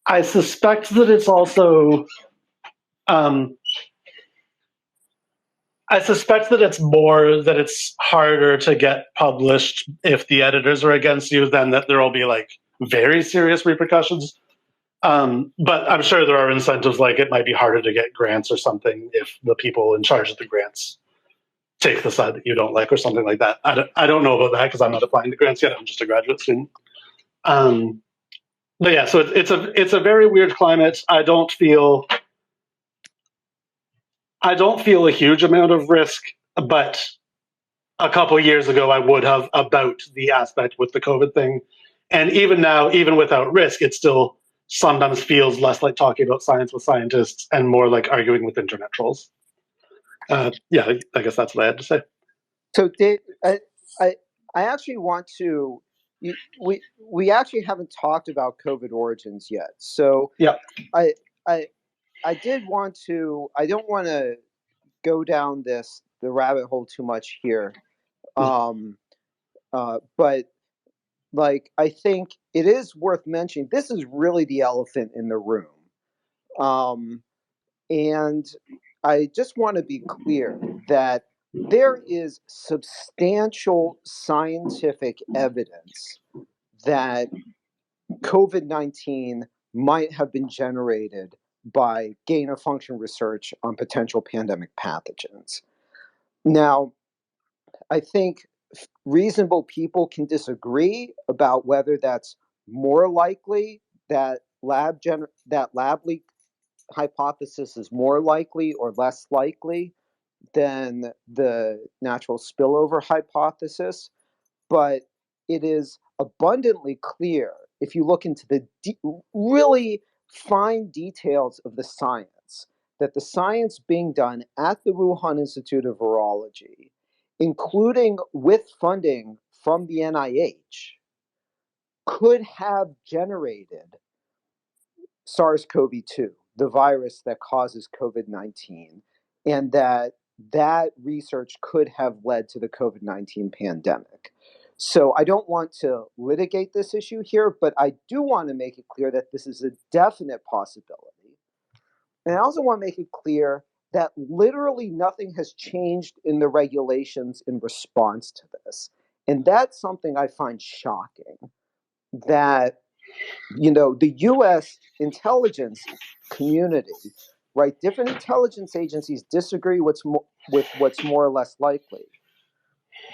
H: I suspect that it's also I suspect that it's harder to get published if the editors are against you, than that there will be like very serious repercussions. But I'm sure there are incentives, like it might be harder to get grants or something if the people in charge of the grants take the side that you don't like or something like that. I don't know about that because I'm not applying to grants yet. I'm just a graduate student. But yeah, so it's a very weird climate. I don't feel a huge amount of risk, but a couple of years ago I would have about the aspect with the COVID thing. And even now, even without risk, it still sometimes feels less like talking about science with scientists and more like arguing with internet trolls. Yeah, I guess that's what I had to say.
F: So, Dave, I actually want to. We actually haven't talked about COVID origins yet. So,
H: yeah,
F: I did want to. I don't want to go down the rabbit hole too much here, but like I think it is worth mentioning. This is really the elephant in the room, and I just want to be clear that there is substantial scientific evidence that COVID-19 might have been generated by gain-of-function research on potential pandemic pathogens. Now, I think reasonable people can disagree about whether that's more likely, that lab leak hypothesis is more likely or less likely than the natural spillover hypothesis, but it is abundantly clear if you look into the really fine details of the science, that the science being done at the Wuhan Institute of Virology, including with funding from the NIH, could have generated SARS-CoV-2, the virus that causes COVID-19, and that research could have led to the COVID-19 pandemic. So I don't want to litigate this issue here, but I do want to make it clear that this is a definite possibility. And I also want to make it clear that literally nothing has changed in the regulations in response to this. And that's something I find shocking, that, the US intelligence community, right? Different intelligence agencies disagree with what's more or less likely.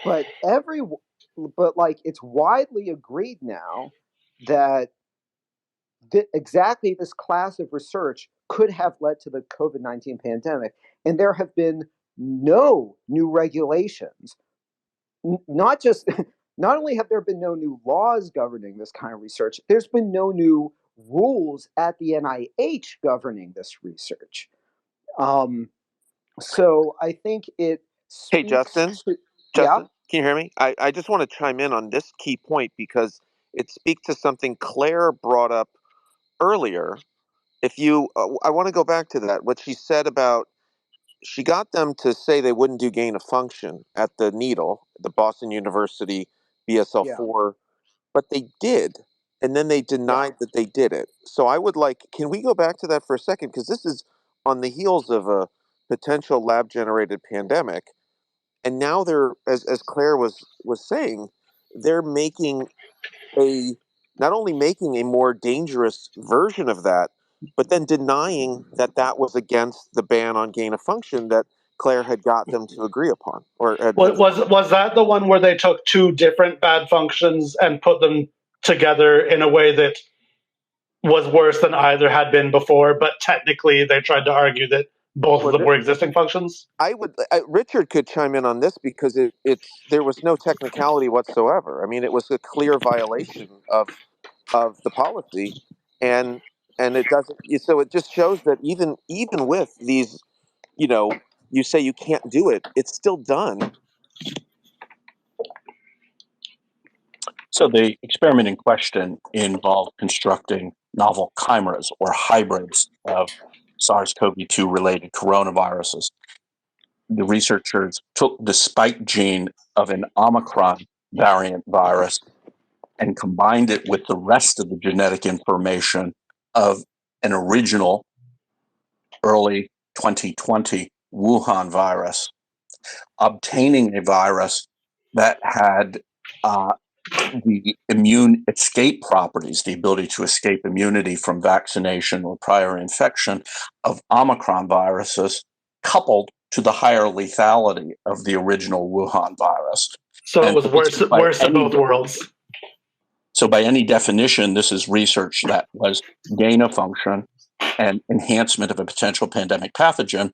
F: But it's widely agreed now that exactly this class of research could have led to the COVID-19 pandemic. And there have been no new regulations. Not only have there been no new laws governing this kind of research, there's been no new rules at the NIH governing this research. So I think it
I: Hey,
F: speaks
I: Justin.
F: to, yeah,
I: Justin, can you hear me? I just want to chime in on this key point because it speaks to something Klare brought up earlier. I want to go back to that. What she said about she got them to say they wouldn't do gain of function at the needle, the Boston University
F: yeah,
I: BSL-4, but they did. And then they
F: yeah.
I: denied that they did it. So can we go back to that for a second? Because this is on the heels of a potential lab generated pandemic. And now they're, as Klare was saying, they're making not only making a more dangerous version of that, but then denying that that was against the ban on gain of function that Klare had got them to agree upon, or
H: Was that the one where they took two different bad functions and put them together in a way that was worse than either had been before, but technically they tried to argue that both of
I: well,
H: them were existing functions?
I: Richard could chime in on this because there was no technicality whatsoever. I mean, it was a clear violation of the policy, and it doesn't. So it just shows that even with these, you say you can't do it, it's still done.
B: So the experiment in question involved constructing novel chimeras or hybrids of SARS-CoV-2 related coronaviruses. The researchers took the spike gene of an Omicron variant virus and combined it with the rest of the genetic information of an original early 2020 Wuhan virus, obtaining a virus that had the immune escape properties, the ability to escape immunity from vaccination or prior infection of Omicron viruses, coupled to the higher lethality of the original Wuhan virus.
H: So
B: And
H: it was worse than both worlds.
B: So by any definition, this is research that was gain of function and enhancement of a potential pandemic pathogen.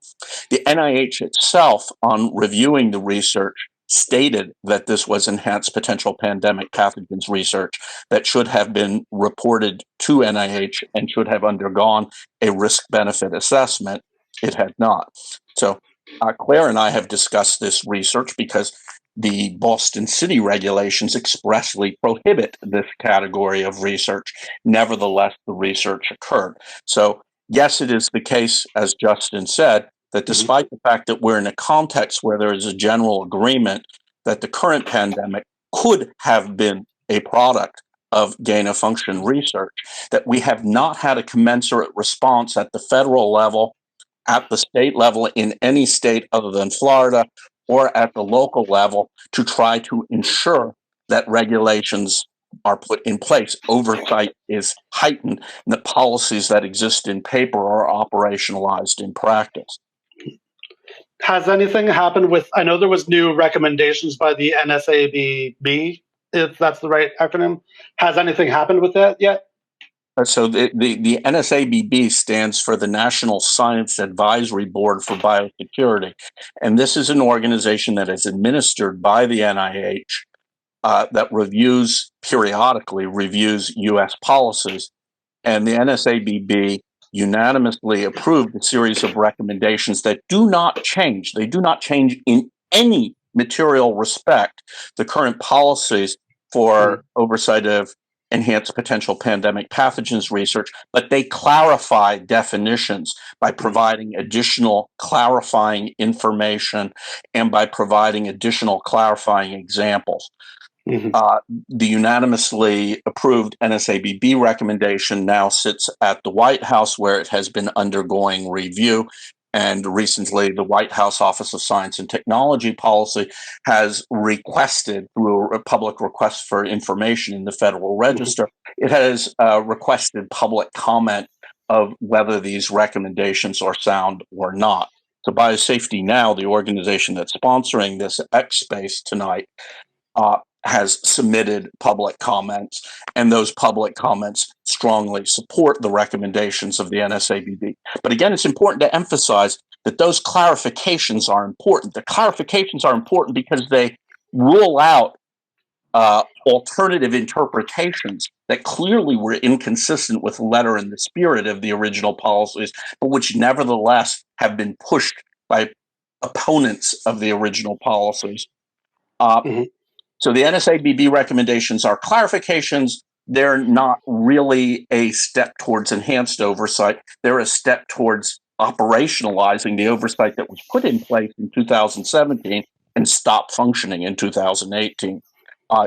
B: The NIH itself, on reviewing the research, stated that this was enhanced potential pandemic pathogens research that should have been reported to NIH and should have undergone a risk-benefit assessment. It had not. So Klare and I have discussed this research because the Boston City regulations expressly prohibit this category of research. Nevertheless, the research occurred. So yes, it is the case, as Justin said, that despite the fact that we're in a context where there is a general agreement that the current pandemic could have been a product of gain of function research, that we have not had a commensurate response at the federal level, at the state level, in any state other than Florida, or at the local level to try to ensure that regulations are put in place. Oversight is heightened, and the policies that exist in paper are operationalized in practice.
H: Has anything happened with, I know there was new recommendations by the NSABB, if that's the right acronym. Has anything happened with that yet?
B: So the NSABB stands for the National Science Advisory Board for Biosecurity. And this is an organization that is administered by the NIH that periodically reviews U.S. policies. And the NSABB unanimously approved a series of recommendations that do not change. They do not change in any material respect the current policies for oversight of enhanced potential pandemic pathogens research, but they clarify definitions by providing additional clarifying information and by providing additional clarifying examples. The unanimously approved NSABB recommendation now sits at the White House, where it has been undergoing review. And recently, the White House Office of Science and Technology Policy has requested, through a public request for information in the Federal Register, it has requested public comment of whether these recommendations are sound or not. So Biosafety Now, the organization that's sponsoring this X Space tonight, has submitted public comments, and those public comments strongly support the recommendations of the NSABB. But again, it's important to emphasize that those clarifications are important. The clarifications are important because they rule out alternative interpretations that clearly were inconsistent with the letter and the spirit of the original policies, but which nevertheless have been pushed by opponents of the original policies. So the NSABB recommendations are clarifications. They're not really a step towards enhanced oversight. They're a step towards operationalizing the oversight that was put in place in 2017 and stopped functioning in 2018,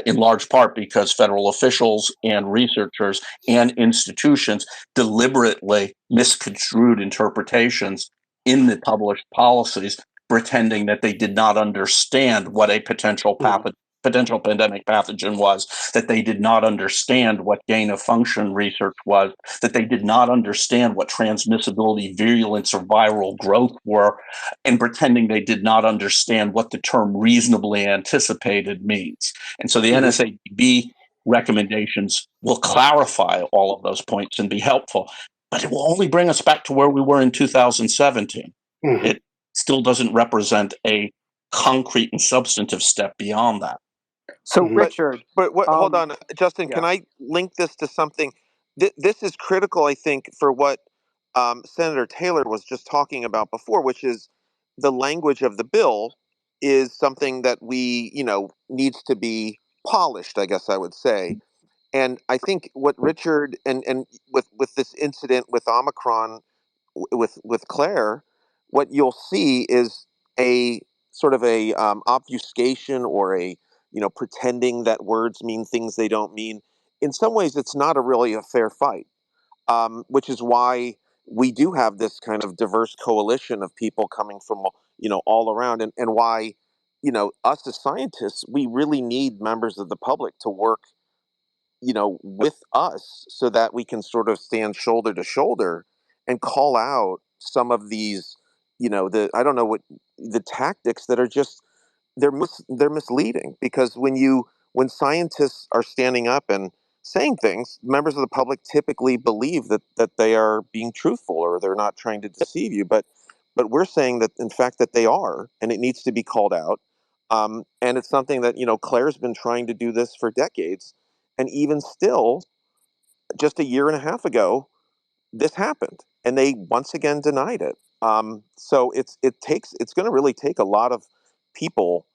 B: in large part because federal officials and researchers and institutions deliberately misconstrued interpretations in the published policies, pretending that they did not understand what a potential pandemic pathogen was, that they did not understand what gain of function research was, that they did not understand what transmissibility, virulence, or viral growth were, and pretending they did not understand what the term reasonably anticipated means. And so the NSABB recommendations will clarify all of those points and be helpful, but it will only bring us back to where we were in 2017. It still doesn't represent a concrete and substantive step beyond that.
F: So, Richard,
I: hold on, Justin.
F: yeah.
I: Can I link this to something? This is critical, I think, for what Senator Taylor was just talking about before, which is the language of the bill is something that we, needs to be polished, I guess I would say. And I think what Richard and with this incident with Omicron with Klare, what you'll see is a sort of a obfuscation or a pretending that words mean things they don't mean. In some ways, it's not really a fair fight, which is why we do have this kind of diverse coalition of people coming from all around, and why us as scientists, we really need members of the public to work with us so that we can sort of stand shoulder to shoulder and call out some of these, I don't know what the tactics that are just, they're misleading, because when scientists are standing up and saying things, members of the public typically believe that they are being truthful or they're not trying to deceive you. But we're saying that, in fact, that they are, and it needs to be called out. And it's something that, Klare's been trying to do this for decades. And even still, just a year and a half ago, this happened, and they once again denied it. So it's going to really take a lot of people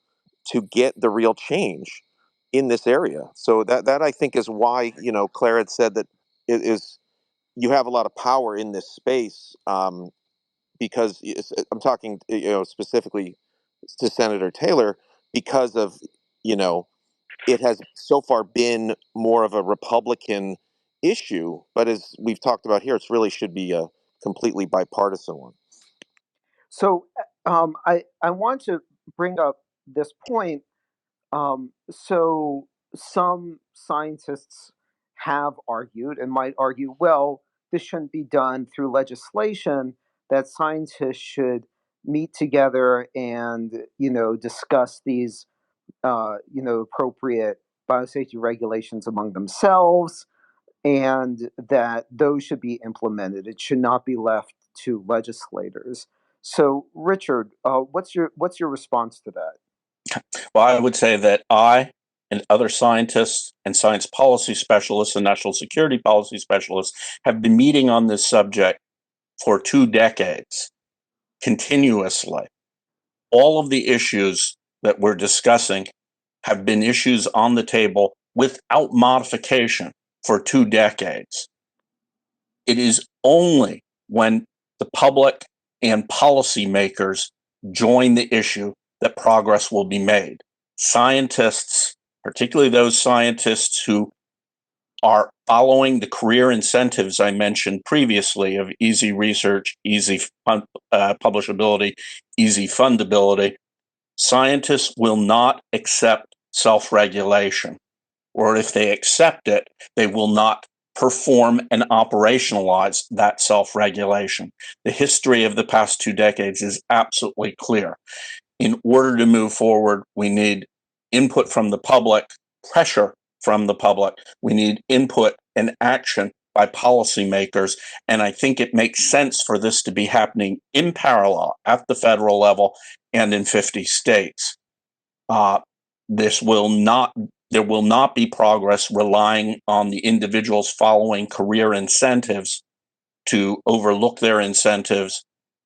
I: to get the real change in this area. So that I think is why Klare had said that it is, you have a lot of power in this space, because I'm talking specifically to Senator Taylor, because of it has so far been more of a Republican issue, but as we've talked about here, it's really should be a completely bipartisan one.
F: So, I want to bring up this point. So, some scientists have argued and might argue, well, this shouldn't be done through legislation, that scientists should meet together and, discuss these, appropriate biosafety regulations among themselves, and that those should be implemented. It should not be left to legislators. So, Richard, what's your response to that?
B: Well, I would say that I and other scientists and science policy specialists and national security policy specialists have been meeting on this subject for 2 decades continuously. All of the issues that we're discussing have been issues on the table without modification for 2 decades. It is only when the public and policymakers join the issue that progress will be made. Scientists, particularly those scientists who are following the career incentives I mentioned previously of easy research, easy publishability, easy fundability, scientists will not accept self-regulation. Or if they accept it, they will not perform and operationalize that self-regulation. The history of the past 2 decades is absolutely clear. In order to move forward, we need input from the public, pressure from the public. We need input and action by policymakers. And I think it makes sense for this to be happening in parallel at the federal level and in 50 states. There will not be progress relying on the individuals following career incentives to overlook their incentives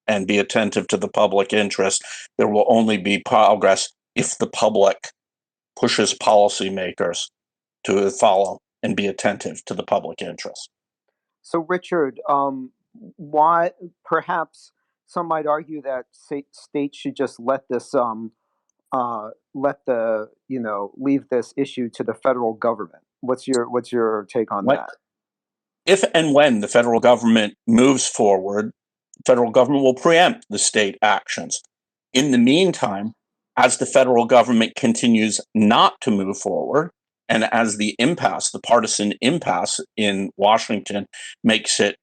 B: and be attentive to the public interest. There will only be progress if the public pushes policymakers to follow and be attentive to the public interest.
F: So, Richard, why perhaps some might argue that states should just let this leave this issue to the federal government. What's your take on that?
B: If and when the federal government moves forward, the federal government will preempt the state actions. In the meantime, as the federal government continues not to move forward, and as the partisan impasse in Washington makes it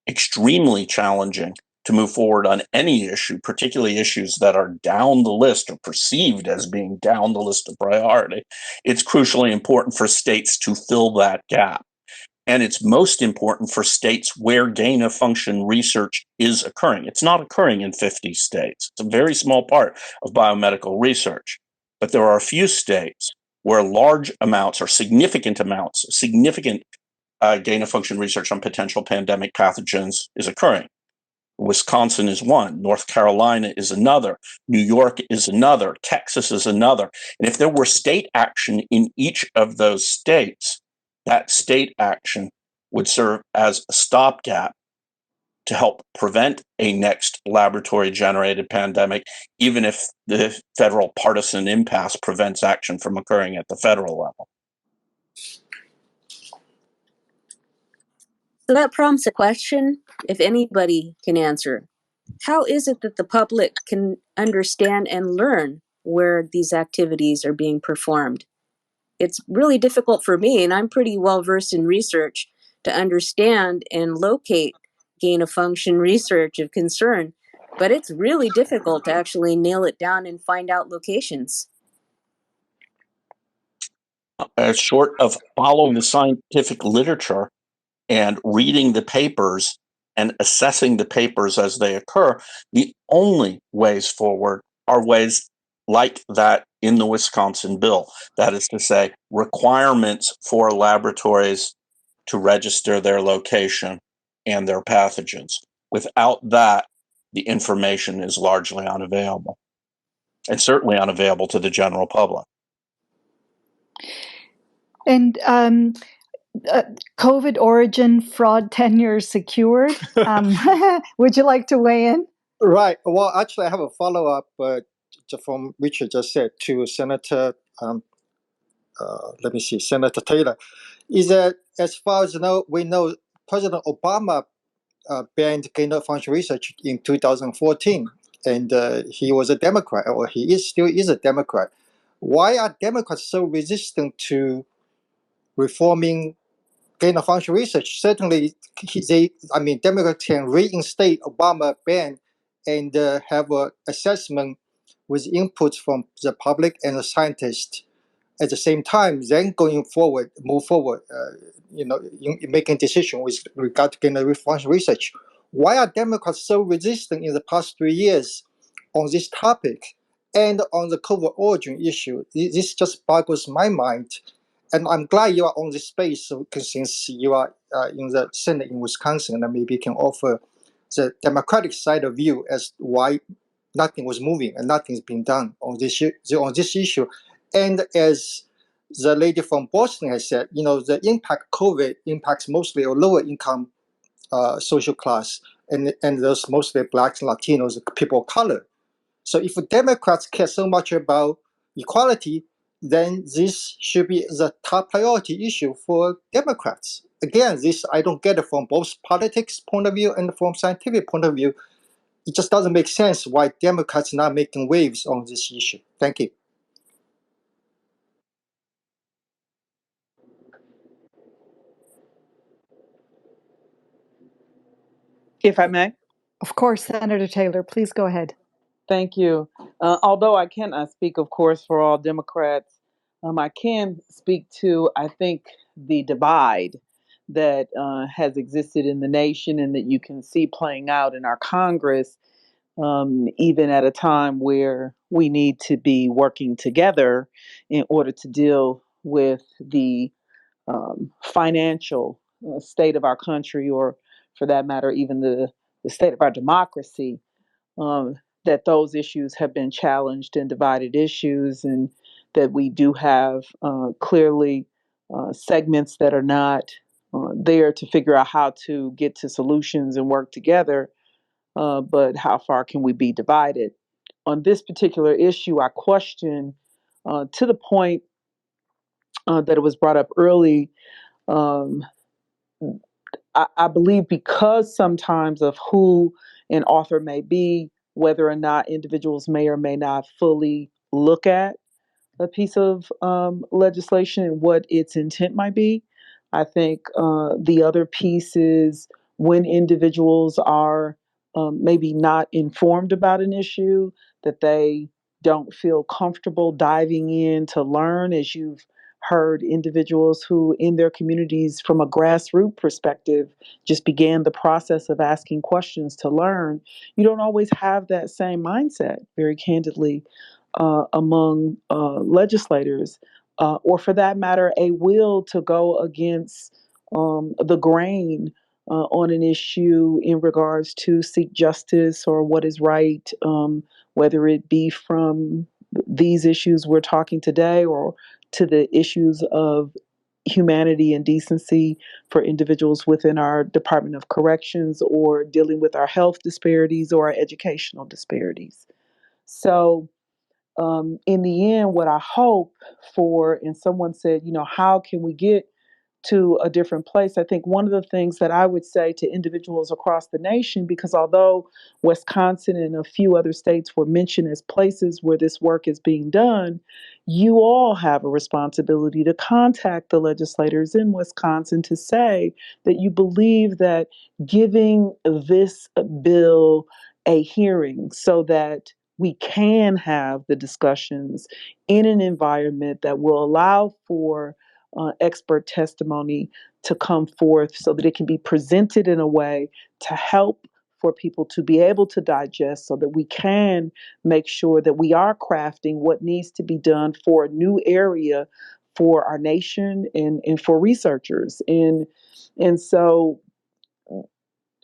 B: extremely challenging to move forward on any issue, particularly issues that are down the list or perceived as being down the list of priority, it's crucially important for states to fill that gap. And it's most important for states where gain-of-function research is occurring. It's not occurring in 50 states. It's a very small part of biomedical research. But there are a few states where large amounts or significant gain-of-function research on potential pandemic pathogens is occurring. Wisconsin is one, North Carolina is another, New York is another, Texas is another. And if there were state action in each of those states, that state action would serve as a stopgap to help prevent a next laboratory-generated pandemic, even if the federal partisan impasse prevents action from occurring at the federal level.
G: So that prompts a question, if anybody can answer. How is it that the public can understand and learn where these activities are being performed? It's really difficult for me, and I'm pretty well versed in research, to understand and locate gain-of-function research of concern, but it's really difficult to actually nail it down and find out locations.
B: Short of following the scientific literature and reading the papers and assessing the papers as they occur, the only ways forward are ways like that in the Wisconsin bill. That is to say, requirements for laboratories to register their location and their pathogens. Without that, the information is largely unavailable, and certainly unavailable to the general public.
A: And COVID origin fraud tenure secured. Would you like to weigh in?
J: Right. Well, actually, I have a follow-up from Richard just said to Senator, Senator Taylor, is that as far as we know, President Obama banned gain-of-function research in 2014, and he was a Democrat, or he still is a Democrat. Why are Democrats so resistant to reforming gain-of-function research? Certainly, Democrats can reinstate Obama ban and have an assessment with input from the public and the scientists at the same time. Then move forward, in making decisions with regard to gain-of-function research. Why are Democrats so resistant in the past 3 years on this topic and on the COVID origin issue? This just boggles my mind. And I'm glad you are on this space, since you are in the Senate in Wisconsin, and maybe can offer the Democratic side of view as why nothing was moving and nothing's been done on this issue. And as the lady from Boston has said, the COVID impacts mostly a lower income social class, and those mostly Blacks, Latinos, people of color. So if Democrats care so much about equality, then this should be the top priority issue for Democrats. Again, this I don't get it from both politics point of view and from scientific point of view. It just doesn't make sense why Democrats are not making waves on this issue. Thank you.
C: If I may.
A: Of course, Senator Taylor, please go ahead.
C: Thank you. Although I cannot speak, of course, for all Democrats, I can speak to, I think, the divide that has existed in the nation and that you can see playing out in our Congress, even at a time where we need to be working together in order to deal with the financial state of our country, or for that matter, even the state of our democracy. That those issues have been challenged and divided issues, and that we do have clearly segments that are not there to figure out how to get to solutions and work together, but how far can we be divided? On this particular issue, I question to the point that it was brought up early. Um, I believe because sometimes of who an author may be, whether or not individuals may or may not fully look at a piece of legislation and what its intent might be. I think the other piece is when individuals are maybe not informed about an issue, that they don't feel comfortable diving in to learn, as you've heard individuals who in their communities from a grassroots perspective just began the process of asking questions to learn. You don't always have that same mindset, very candidly, among legislators, or for that matter, a will to go against the grain on an issue in regards to seek justice or what is right, whether it be from these issues we're talking today or to the issues of humanity and decency for individuals within our Department of Corrections, or dealing with our health disparities or our educational disparities. So, in the end, what I hope for, and someone said, how can we get to a different place? I think one of the things that I would say to individuals across the nation, because although Wisconsin and a few other states were mentioned as places where this work is being done, you all have a responsibility to contact the legislators in Wisconsin to say that you believe that giving this bill a hearing so that we can have the discussions in an environment that will allow for expert testimony to come forth so that it can be presented in a way to help for people to be able to digest, so that we can make sure that we are crafting what needs to be done for a new area for our nation and for researchers. And so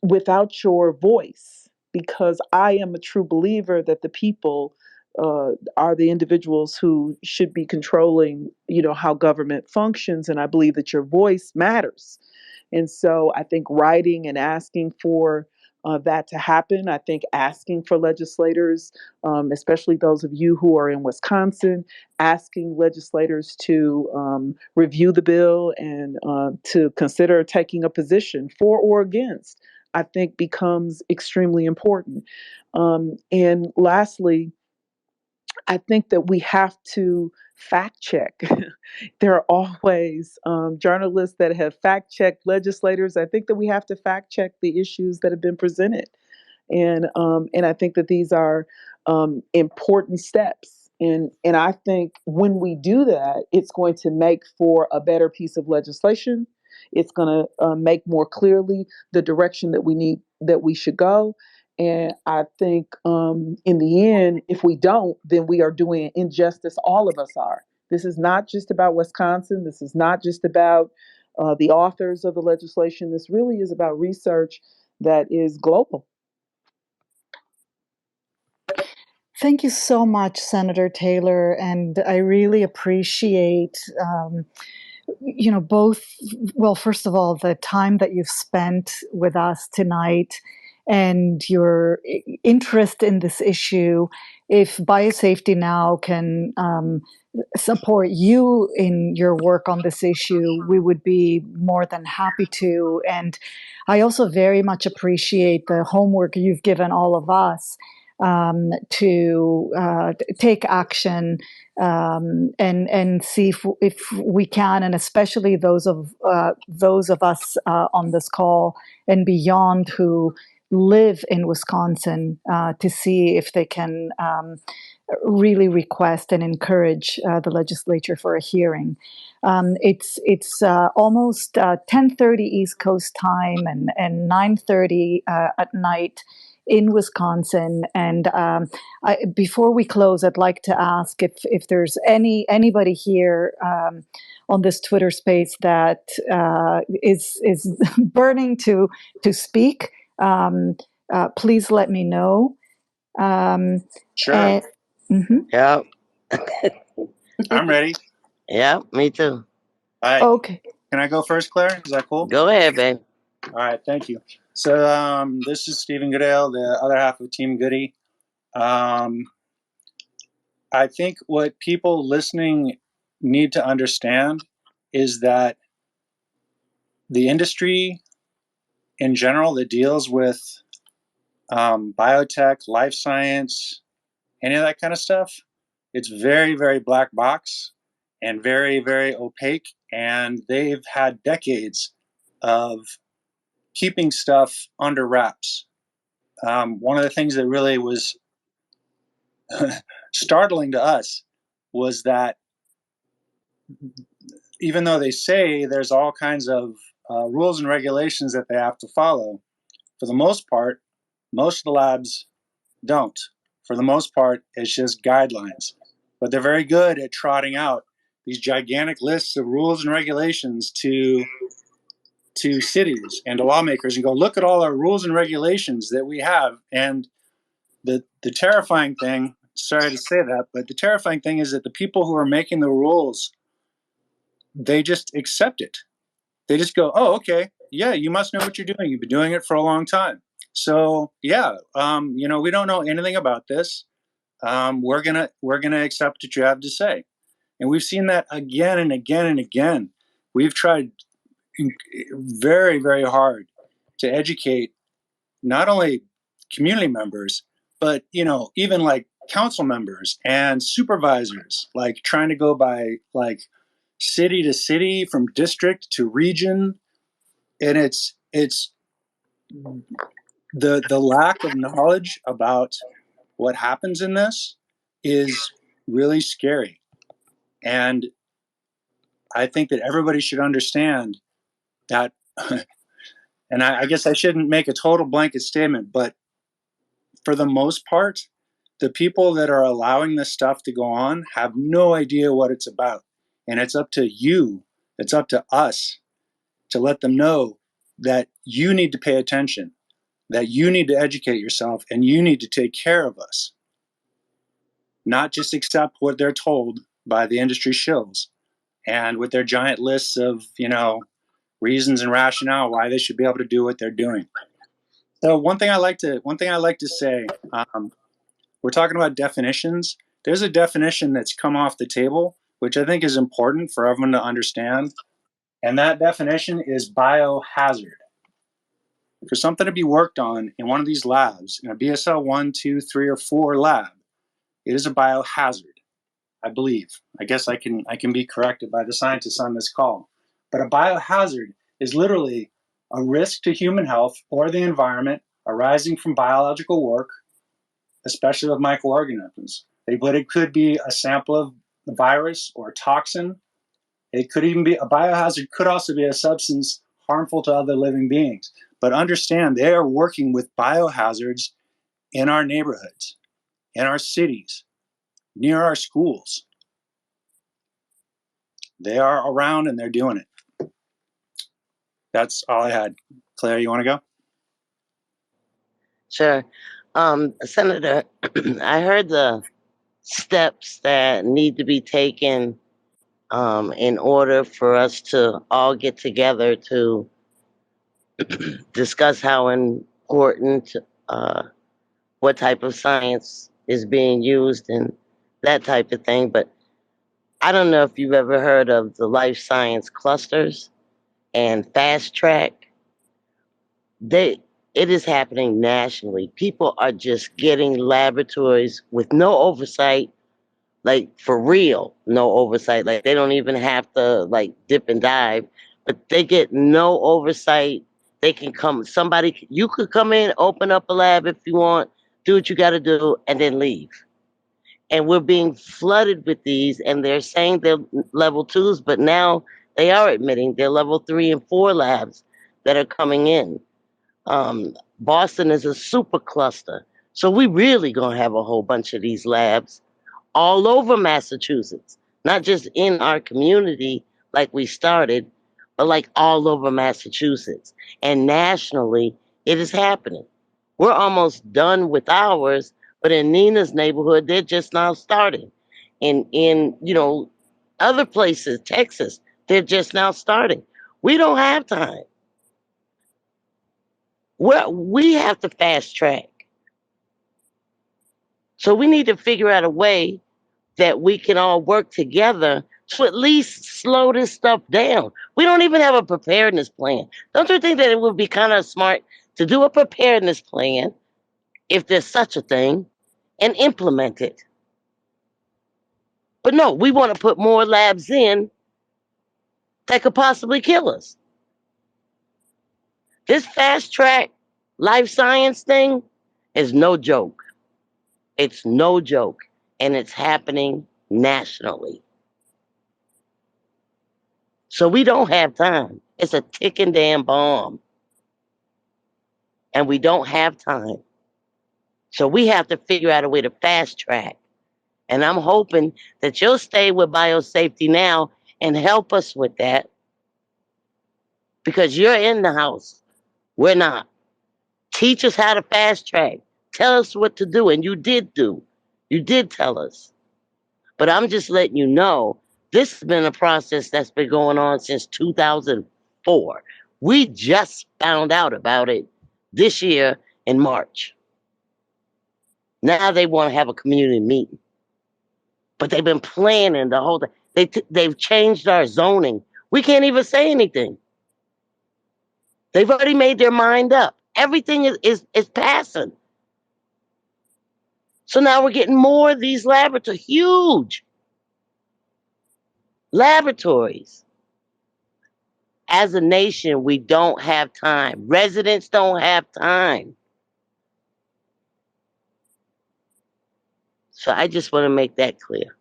C: without your voice, because I am a true believer that the people are the individuals who should be controlling, how government functions, and I believe that your voice matters. And so I think writing and asking for that to happen. I think asking for legislators, especially those of you who are in Wisconsin, asking legislators to review the bill and to consider taking a position for or against, I think becomes extremely important. And lastly, I think that we have to fact check. There are always journalists that have fact checked legislators. I think that we have to fact check the issues that have been presented, and I think that these are important steps. And I think when we do that, it's going to make for a better piece of legislation. It's going to make more clearly the direction that we should go. And I think in the end, if we don't, then we are doing injustice. All of us are. This is not just about Wisconsin. This is not just about the authors of the legislation. This really is about research that is global.
A: Thank you so much, Senator Taylor, and I really appreciate, both, well, first of all, the time that you've spent with us tonight and your interest in this issue. If Biosafety Now can support you in your work on this issue, we would be more than happy to. And I also very much appreciate the homework you've given all of us to take action and see if we can, and especially those of us on this call and beyond who live in Wisconsin, to see if they can really request and encourage the legislature for a hearing. It's almost 10:30 East Coast time and 9:30 at night in Wisconsin. And before we close, I'd like to ask if there's anybody here on this Twitter space that is burning to speak. Please let me know.
K: Sure.
A: Mm-hmm.
E: Yep.
K: I'm ready.
E: Yep, me too.
K: All right.
A: Okay.
K: Can I go first, Claire? Is that cool?
E: Go ahead, babe.
K: All right. Thank you. So this is Stephen Goodale, the other half of Team Goody. I think what people listening need to understand is that the industry in general that deals with biotech, life science, any of that kind of stuff, it's very, very black box and very, very opaque. And they've had decades of keeping stuff under wraps. One of the things that really was startling to us was that even though they say there's all kinds of rules and regulations that they have to follow, for the most part, most of the labs don't. For the most part, it's just guidelines. But they're very good at trotting out these gigantic lists of rules and regulations to cities and to lawmakers and go, look at all our rules and regulations that we have. And the terrifying thing, sorry to say that, but the terrifying thing is that the people who are making the rules, they just accept it. They just go, oh, okay, yeah, you must know what you're doing. You've been doing it for a long time. So yeah, we don't know anything about this. We're gonna accept what you have to say. And we've seen that again and again and again. We've tried very, very hard to educate not only community members, but even like council members and supervisors, like trying to go by like city to city, from district to region. And it's the lack of knowledge about what happens in this is really scary. And I think that everybody should understand that. And I guess I shouldn't make a total blanket statement, but for the most part, the people that are allowing this stuff to go on have no idea what it's about. And it's up to you, it's up to us to let them know that you need to pay attention, that you need to educate yourself, and you need to take care of us. Not just accept what they're told by the industry shills and with their giant lists of, reasons and rationale why they should be able to do what they're doing. So one thing I like to say, we're talking about definitions. There's a definition that's come off the table, which I think is important for everyone to understand. And that definition is biohazard. For something to be worked on in one of these labs, in a BSL 1, 2, 3, or 4 lab, it is a biohazard, I believe. I guess I can be corrected by the scientists on this call. But a biohazard is literally a risk to human health or the environment arising from biological work, especially with microorganisms. But it could be a sample of the virus or toxin. It could even be a biohazard, could also be a substance harmful to other living beings. But understand, they are working with biohazards in our neighborhoods, in our cities, near our schools. They are around and they're doing it. That's all I had. Claire, you want to go?
E: Sure. Senator, I heard the steps that need to be taken in order for us to all get together to discuss how important, what type of science is being used and that type of thing. But I don't know if you've ever heard of the life science clusters and fast track. They it is happening nationally. People are just getting laboratories with no oversight, like for real, no oversight. Like they don't even have to like dip and dive, but they get no oversight. They can come, you could come in, open up a lab if you want, do what you got to do, and then leave. And we're being flooded with these, and they're saying they're level twos, but now they are admitting they're level 3 and 4 labs that are coming in. Boston is a super cluster. So we really gonna have a whole bunch of these labs all over Massachusetts, not just in our community like we started, but like all over Massachusetts. And nationally, it is happening. We're almost done with ours, but in Nina's neighborhood, they're just now starting. In other places, Texas, they're just now starting. We don't have time. We have to fast track. So we need to figure out a way that we can all work together to at least slow this stuff down. We don't even have a preparedness plan. Don't you think that it would be kind of smart to do a preparedness plan, if there's such a thing, and implement it? But no, we want to put more labs in that could possibly kill us. This fast track life science thing is no joke. It's no joke. And it's happening nationally. So we don't have time. It's a ticking damn bomb. And we don't have time. So we have to figure out a way to fast track. And I'm hoping that you'll stay with Biosafety Now and help us with that. Because you're in the house. We're not. Teach us how to fast track. Tell us what to do. And you did do. You did tell us. But I'm just letting you know, this has been a process that's been going on since 2004. We just found out about it this year in March. Now they want to have a community meeting. But they've been planning the whole thing. They've changed our zoning. We can't even say anything. They've already made their mind up. Everything is passing. So now we're getting more of these laboratories, huge laboratories. As a nation, we don't have time. Residents don't have time. So I just want to make that clear.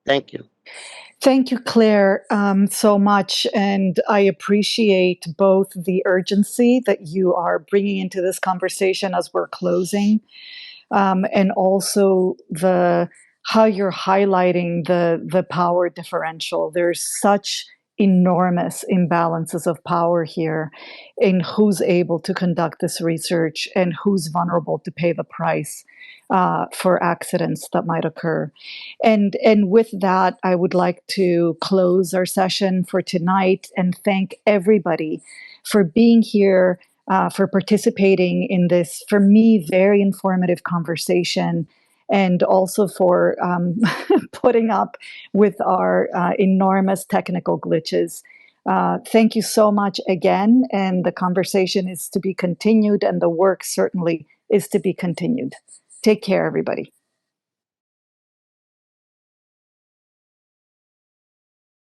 E: Thank you.
A: Thank you, Klare, so much. And I appreciate both the urgency that you are bringing into this conversation as we're closing, and also how you're highlighting the power differential. There's such enormous imbalances of power here in who's able to conduct this research and who's vulnerable to pay the price for accidents that might occur. And with that, I would like to close our session for tonight and thank everybody for being here, for participating in this, for me, very informative conversation, and also for putting up with our enormous technical glitches. Thank you so much again, and the conversation is to be continued, and the work certainly is to be continued. Take care, everybody.